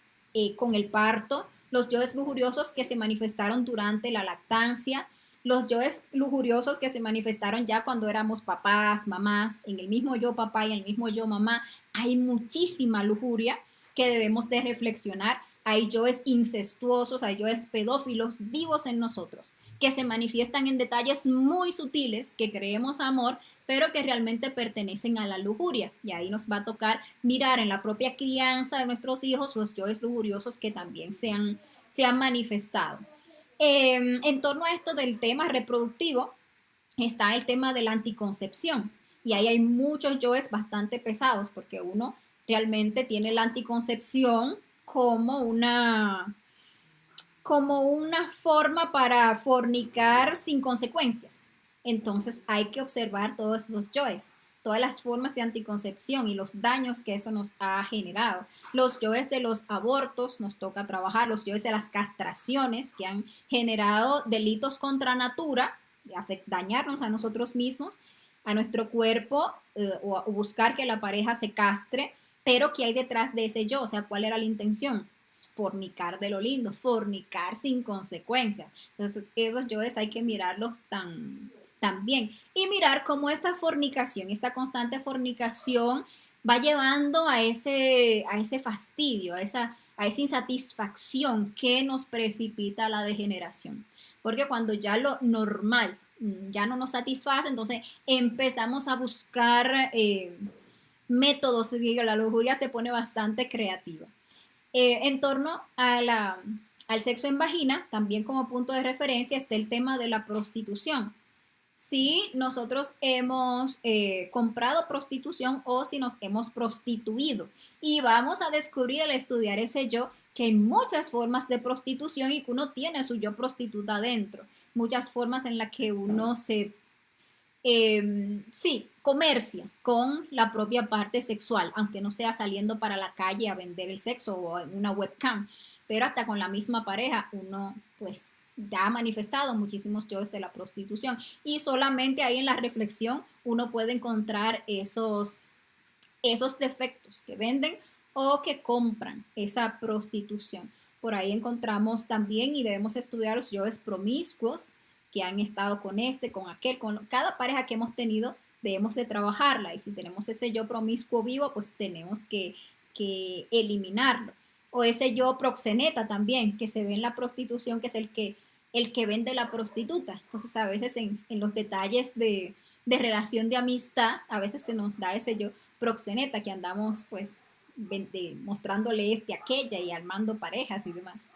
con el parto, los yoes lujuriosos que se manifestaron durante la lactancia, los yoes lujuriosos que se manifestaron ya cuando éramos papás, mamás, en el mismo yo papá y en el mismo yo mamá. Hay muchísima lujuria que debemos de reflexionar. Hay yoes incestuosos, hay yoes pedófilos vivos en nosotros, que se manifiestan en detalles muy sutiles, que creemos amor, pero que realmente pertenecen a la lujuria. Y ahí nos va a tocar mirar en la propia crianza de nuestros hijos los yoes lujuriosos que también se han manifestado. En torno a esto del tema reproductivo, está el tema de la anticoncepción. Y ahí hay muchos yoes bastante pesados, porque uno realmente tiene la anticoncepción como una forma para fornicar sin consecuencias. Entonces hay que observar todos esos yoes, todas las formas de anticoncepción y los daños que eso nos ha generado. Los yoes de los abortos nos toca trabajar, los yoes de las castraciones que han generado delitos contra natura, dañarnos a nosotros mismos, a nuestro cuerpo, o buscar que la pareja se castre, pero ¿qué hay detrás de ese yo? O sea, ¿cuál era la intención? Fornicar de lo lindo, fornicar sin consecuencias. Entonces, esos yoes hay que mirarlos bien y mirar cómo esta fornicación, esta constante fornicación va llevando a ese fastidio, a esa insatisfacción que nos precipita a la degeneración. Porque cuando ya lo normal ya no nos satisface, entonces empezamos a buscar métodos, la lujuria se pone bastante creativa. En torno al sexo en vagina, también como punto de referencia está el tema de la prostitución. Si nosotros hemos comprado prostitución o si nos hemos prostituido. Y vamos a descubrir al estudiar ese yo que hay muchas formas de prostitución y que uno tiene su yo prostituta adentro. Muchas formas en las que uno sí, comercia con la propia parte sexual, aunque no sea saliendo para la calle a vender el sexo o en una webcam, pero hasta con la misma pareja uno pues ya ha manifestado muchísimos yoes de la prostitución y solamente ahí en la reflexión uno puede encontrar esos defectos que venden o que compran esa prostitución. Por ahí encontramos también y debemos estudiar los yoes promiscuos que han estado con con aquel, con cada pareja que hemos tenido, debemos de trabajarla y si tenemos ese yo promiscuo vivo, pues tenemos que eliminarlo. O ese yo proxeneta también, que se ve en la prostitución, que es el que vende la prostituta. Entonces a veces en los detalles de relación de amistad, a veces se nos da ese yo proxeneta que andamos pues mostrándole aquella y armando parejas y demás.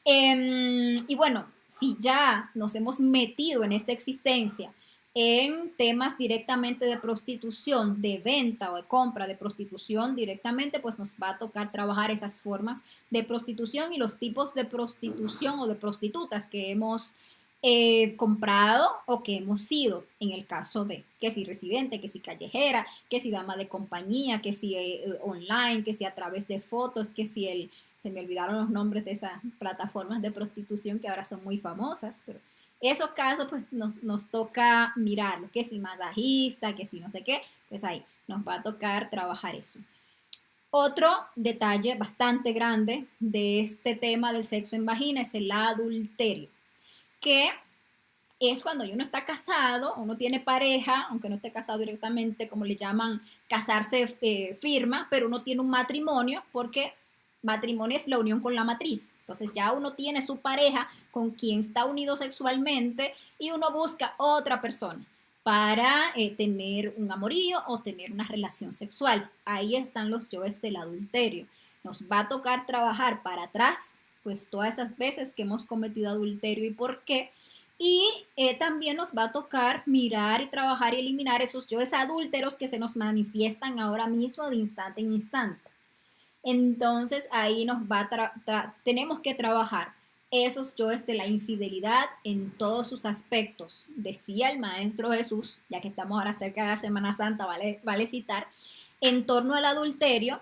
Y bueno, si ya nos hemos metido en esta existencia en temas directamente de prostitución, de venta o de compra de prostitución directamente, pues nos va a tocar trabajar esas formas de prostitución y los tipos de prostitución o de prostitutas que hemos comprado o que hemos sido en el caso de que si residente, que si callejera, que si dama de compañía, que si online, que si a través de fotos, que si se me olvidaron los nombres de esas plataformas de prostitución que ahora son muy famosas, pero esos casos pues nos toca mirarlo, que si masajista, que si no sé qué, pues ahí nos va a tocar trabajar eso. Otro detalle bastante grande de este tema del sexo en vagina es el adulterio, que es cuando uno está casado, uno tiene pareja, aunque no esté casado directamente, como le llaman, casarse firma, pero uno tiene un matrimonio porque matrimonio es la unión con la matriz. Entonces ya uno tiene su pareja con quien está unido sexualmente y uno busca otra persona para tener un amorío o tener una relación sexual. Ahí están los yoes del adulterio. Nos va a tocar trabajar para atrás pues todas esas veces que hemos cometido adulterio y por qué. Y también nos va a tocar mirar y trabajar y eliminar esos yoes adúlteros que se nos manifiestan ahora mismo de instante en instante. Entonces ahí nos va tenemos que trabajar esos yoes de la infidelidad en todos sus aspectos. Decía el Maestro Jesús, ya que estamos ahora cerca de la Semana Santa, vale citar, en torno al adulterio,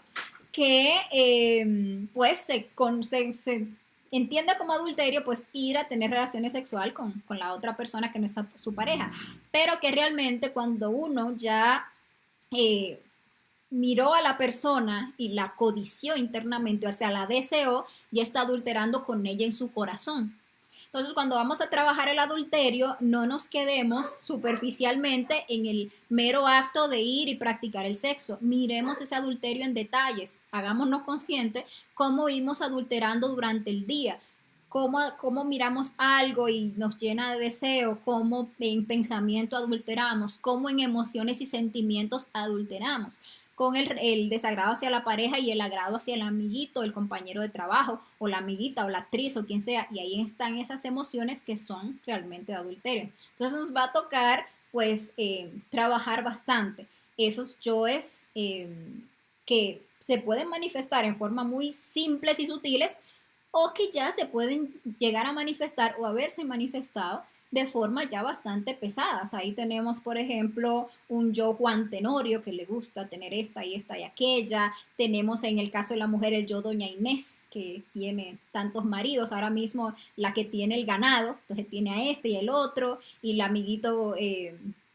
que pues se entiende como adulterio pues ir a tener relaciones sexuales con la otra persona que no es su pareja, pero que realmente cuando uno ya eh, miró a la persona y la codició internamente, o sea, la deseó, ya está adulterando con ella en su corazón. Entonces, cuando vamos a trabajar el adulterio, no nos quedemos superficialmente en el mero acto de ir y practicar el sexo. Miremos ese adulterio en detalles, hagámonos conscientes cómo vimos adulterando durante el día, cómo miramos algo y nos llena de deseo, cómo en pensamiento adulteramos, cómo en emociones y sentimientos adulteramos con el desagrado hacia la pareja y el agrado hacia el amiguito, el compañero de trabajo, o la amiguita, o la actriz, o quien sea, y ahí están esas emociones que son realmente de adulterio. Entonces nos va a tocar, pues, trabajar bastante esos yoes que se pueden manifestar en forma muy simples y sutiles, o que ya se pueden llegar a manifestar o haberse manifestado de forma ya bastante pesadas. Ahí tenemos, por ejemplo, un yo Juan Tenorio que le gusta tener esta y aquella. Tenemos en el caso de la mujer el yo Doña Inés que tiene tantos maridos. Ahora mismo la que tiene el ganado, entonces tiene a este y el otro, y el amiguito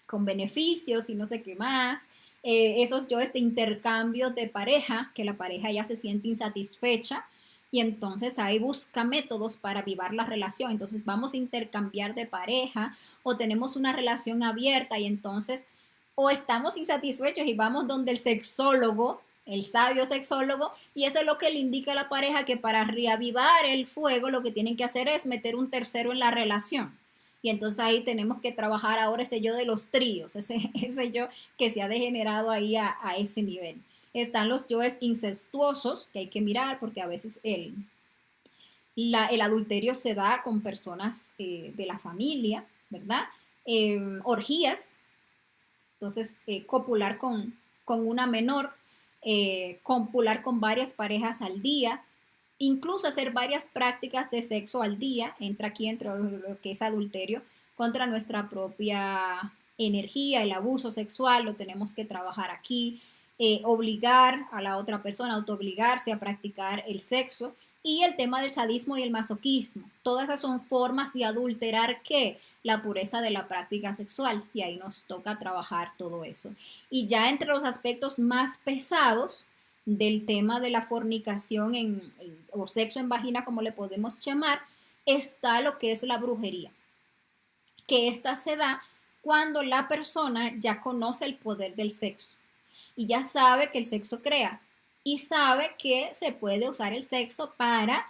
con beneficios y no sé qué más. Esos yoes de intercambio de pareja, que la pareja ya se siente insatisfecha y entonces ahí busca métodos para avivar la relación. Entonces vamos a intercambiar de pareja o tenemos una relación abierta y entonces o estamos insatisfechos y vamos donde el sexólogo, el sabio sexólogo, y eso es lo que le indica a la pareja que para reavivar el fuego lo que tienen que hacer es meter un tercero en la relación. Y entonces ahí tenemos que trabajar ahora ese yo de los tríos, ese yo que se ha degenerado ahí a ese nivel. Están los yoes incestuosos, que hay que mirar porque a veces el adulterio se da con personas de la familia, ¿verdad? Orgías, entonces copular con una menor, copular con varias parejas al día, incluso hacer varias prácticas de sexo al día, entra aquí entre lo que es adulterio, contra nuestra propia energía, el abuso sexual, lo tenemos que trabajar aquí, obligar a la otra persona, autoobligarse a practicar el sexo y el tema del sadismo y el masoquismo. Todas esas son formas de adulterar que la pureza de la práctica sexual y ahí nos toca trabajar todo eso. Y ya entre los aspectos más pesados del tema de la fornicación o sexo en vagina, como le podemos llamar, está lo que es la brujería, que esta se da cuando la persona ya conoce el poder del sexo y ya sabe que el sexo crea y sabe que se puede usar el sexo para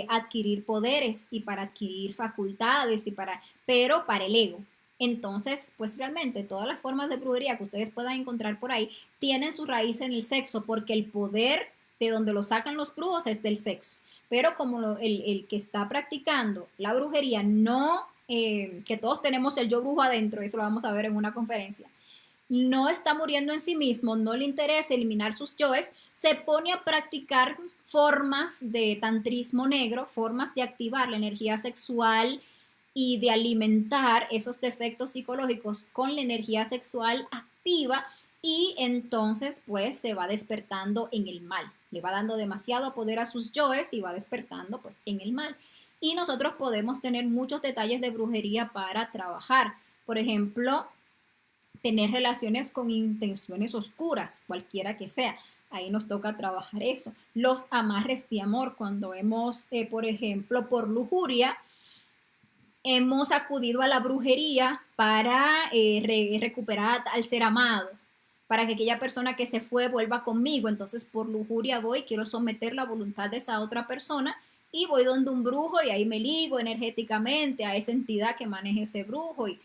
adquirir poderes y para adquirir facultades pero para el ego. Entonces, pues realmente todas las formas de brujería que ustedes puedan encontrar por ahí tienen su raíz en el sexo, porque el poder de donde lo sacan los brujos es del sexo. Pero como el que está practicando la brujería no, que todos tenemos el yo brujo adentro, eso lo vamos a ver en una conferencia, no está muriendo en sí mismo, no le interesa eliminar sus yoes, se pone a practicar formas de tantrismo negro, formas de activar la energía sexual y de alimentar esos defectos psicológicos con la energía sexual activa y entonces pues se va despertando en el mal, le va dando demasiado poder a sus yoes y va despertando pues en el mal. Y nosotros podemos tener muchos detalles de brujería para trabajar. Por ejemplo, tener relaciones con intenciones oscuras, cualquiera que sea. Ahí nos toca trabajar eso. Los amarres de amor, cuando hemos, por ejemplo, por lujuria, hemos acudido a la brujería para recuperar al ser amado, para que aquella persona que se fue vuelva conmigo. Entonces, por lujuria voy, quiero someter la voluntad de esa otra persona y voy donde un brujo y ahí me ligo energéticamente a esa entidad que maneje ese brujo y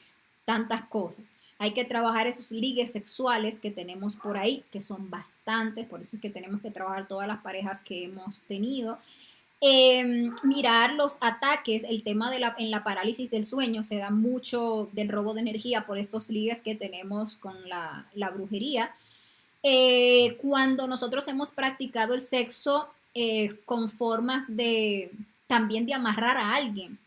tantas cosas. Hay que trabajar esos ligues sexuales que tenemos por ahí, que son bastantes, por eso es que tenemos que trabajar todas las parejas que hemos tenido. Mirar los ataques, el tema de en la parálisis del sueño, se da mucho del robo de energía por estos ligues que tenemos con la brujería. Cuando nosotros hemos practicado el sexo con formas de también de amarrar a alguien.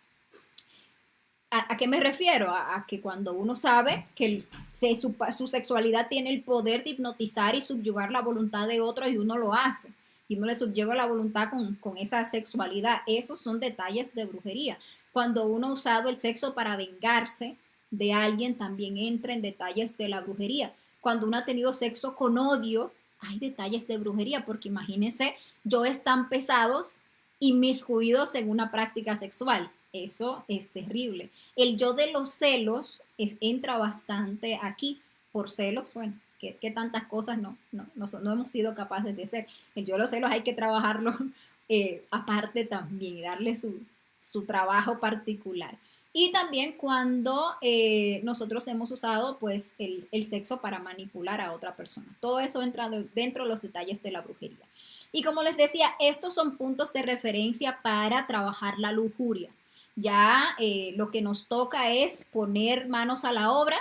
¿A qué me refiero? A que cuando uno sabe que su sexualidad tiene el poder de hipnotizar y subyugar la voluntad de otro y uno lo hace. Y uno le subyuga la voluntad con esa sexualidad. Esos son detalles de brujería. Cuando uno ha usado el sexo para vengarse de alguien, también entra en detalles de la brujería. Cuando uno ha tenido sexo con odio, hay detalles de brujería, porque imagínense yoes tan pesados inmiscuidos en una práctica sexual. Eso es terrible. El yo de los celos entra bastante aquí. Por celos, bueno, que tantas cosas no hemos sido capaces de hacer. El yo de los celos hay que trabajarlo aparte también y darle su trabajo particular. Y también cuando nosotros hemos usado pues el sexo para manipular a otra persona. Todo eso entra dentro de los detalles de la brujería. Y como les decía, estos son puntos de referencia para trabajar la lujuria. Ya lo que nos toca es poner manos a la obra,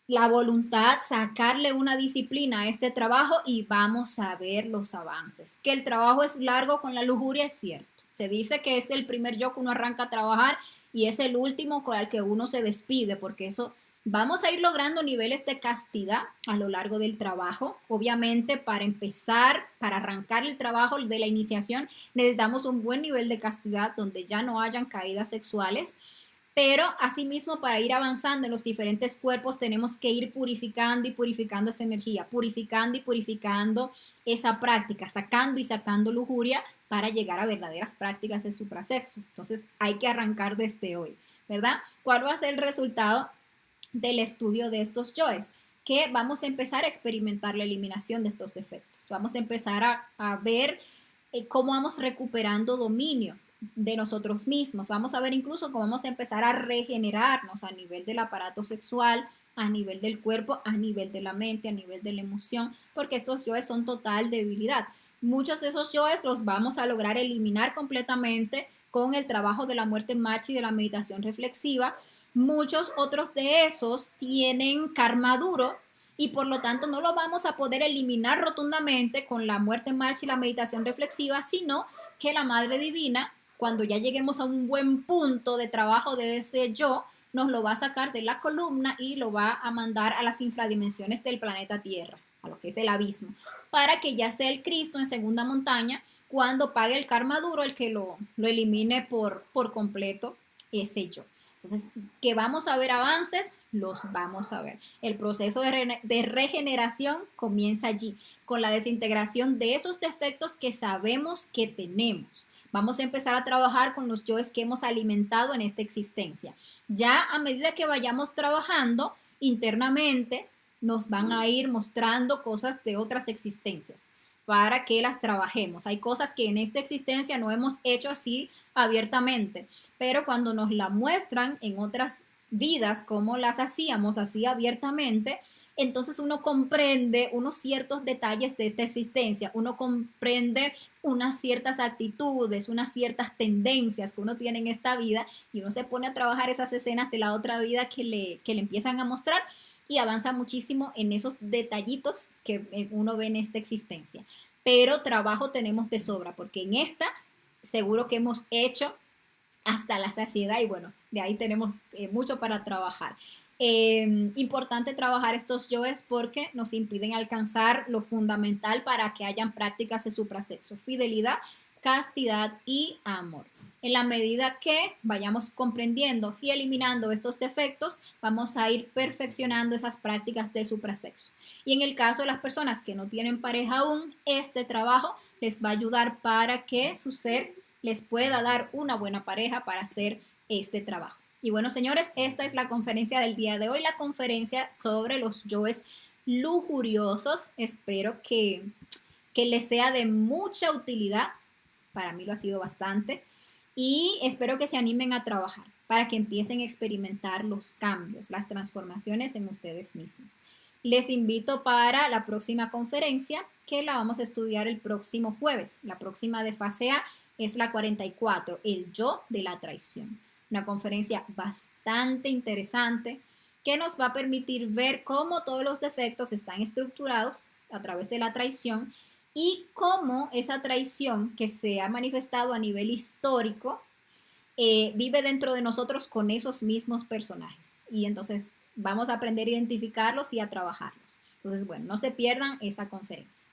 la voluntad, sacarle una disciplina a este trabajo y vamos a ver los avances. Que el trabajo es largo con la lujuria es cierto. Se dice que es el primer yo que uno arranca a trabajar y es el último con el que uno se despide, porque eso vamos a ir logrando niveles de castidad a lo largo del trabajo. Obviamente, para empezar, para arrancar el trabajo de la iniciación, necesitamos un buen nivel de castidad donde ya no hayan caídas sexuales. Pero asimismo, para ir avanzando en los diferentes cuerpos, tenemos que ir purificando y purificando esa energía, purificando y purificando esa práctica, sacando y sacando lujuria para llegar a verdaderas prácticas de suprasexo. Entonces, hay que arrancar desde hoy, ¿verdad? ¿Cuál va a ser el resultado del estudio de estos yoes? Que vamos a empezar a experimentar la eliminación de estos defectos. Vamos a empezar a ver cómo vamos recuperando dominio de nosotros mismos. Vamos a ver incluso cómo vamos a empezar a regenerarnos a nivel del aparato sexual, a nivel del cuerpo, a nivel de la mente, a nivel de la emoción, porque estos yoes son total debilidad. Muchos de esos yoes los vamos a lograr eliminar completamente con el trabajo de la muerte en marcha y de la meditación reflexiva. Muchos otros de esos tienen karma duro y por lo tanto no lo vamos a poder eliminar rotundamente con la muerte en marcha y la meditación reflexiva, sino que la Madre Divina, cuando ya lleguemos a un buen punto de trabajo de ese yo, nos lo va a sacar de la columna y lo va a mandar a las infradimensiones del planeta Tierra, a lo que es el abismo, para que ya sea el Cristo en segunda montaña, cuando pague el karma duro, el que lo elimine por completo ese yo. Entonces, que vamos a ver avances, los vamos a ver. El proceso de regeneración comienza allí, con la desintegración de esos defectos que sabemos que tenemos. Vamos a empezar a trabajar con los yoes que hemos alimentado en esta existencia. Ya a medida que vayamos trabajando internamente, nos van a ir mostrando cosas de otras existencias para que las trabajemos. Hay cosas que en esta existencia no hemos hecho así abiertamente, pero cuando nos la muestran en otras vidas como las hacíamos así abiertamente, entonces uno comprende unos ciertos detalles de esta existencia, uno comprende unas ciertas actitudes, unas ciertas tendencias que uno tiene en esta vida y uno se pone a trabajar esas escenas de la otra vida que le empiezan a mostrar y avanza muchísimo en esos detallitos que uno ve en esta existencia. Pero trabajo tenemos de sobra, porque en esta seguro que hemos hecho hasta la saciedad y bueno, de ahí tenemos mucho para trabajar. Importante trabajar estos yoes porque nos impiden alcanzar lo fundamental para que hayan prácticas de suprasexo: fidelidad, castidad y amor. En la medida que vayamos comprendiendo y eliminando estos defectos, vamos a ir perfeccionando esas prácticas de suprasexo. Y en el caso de las personas que no tienen pareja aún, este trabajo les va a ayudar para que su ser les pueda dar una buena pareja para hacer este trabajo. Y bueno, señores, esta es la conferencia del día de hoy, la conferencia sobre los yoes lujuriosos. Espero que les sea de mucha utilidad. Para mí lo ha sido bastante. Y espero que se animen a trabajar para que empiecen a experimentar los cambios, las transformaciones en ustedes mismos. Les invito para la próxima conferencia, que la vamos a estudiar el próximo jueves. La próxima de fase A es la 44, el yo de la traición. Una conferencia bastante interesante que nos va a permitir ver cómo todos los defectos están estructurados a través de la traición y cómo esa traición que se ha manifestado a nivel histórico vive dentro de nosotros con esos mismos personajes. Y entonces vamos a aprender a identificarlos y a trabajarlos. Entonces, bueno, no se pierdan esa conferencia.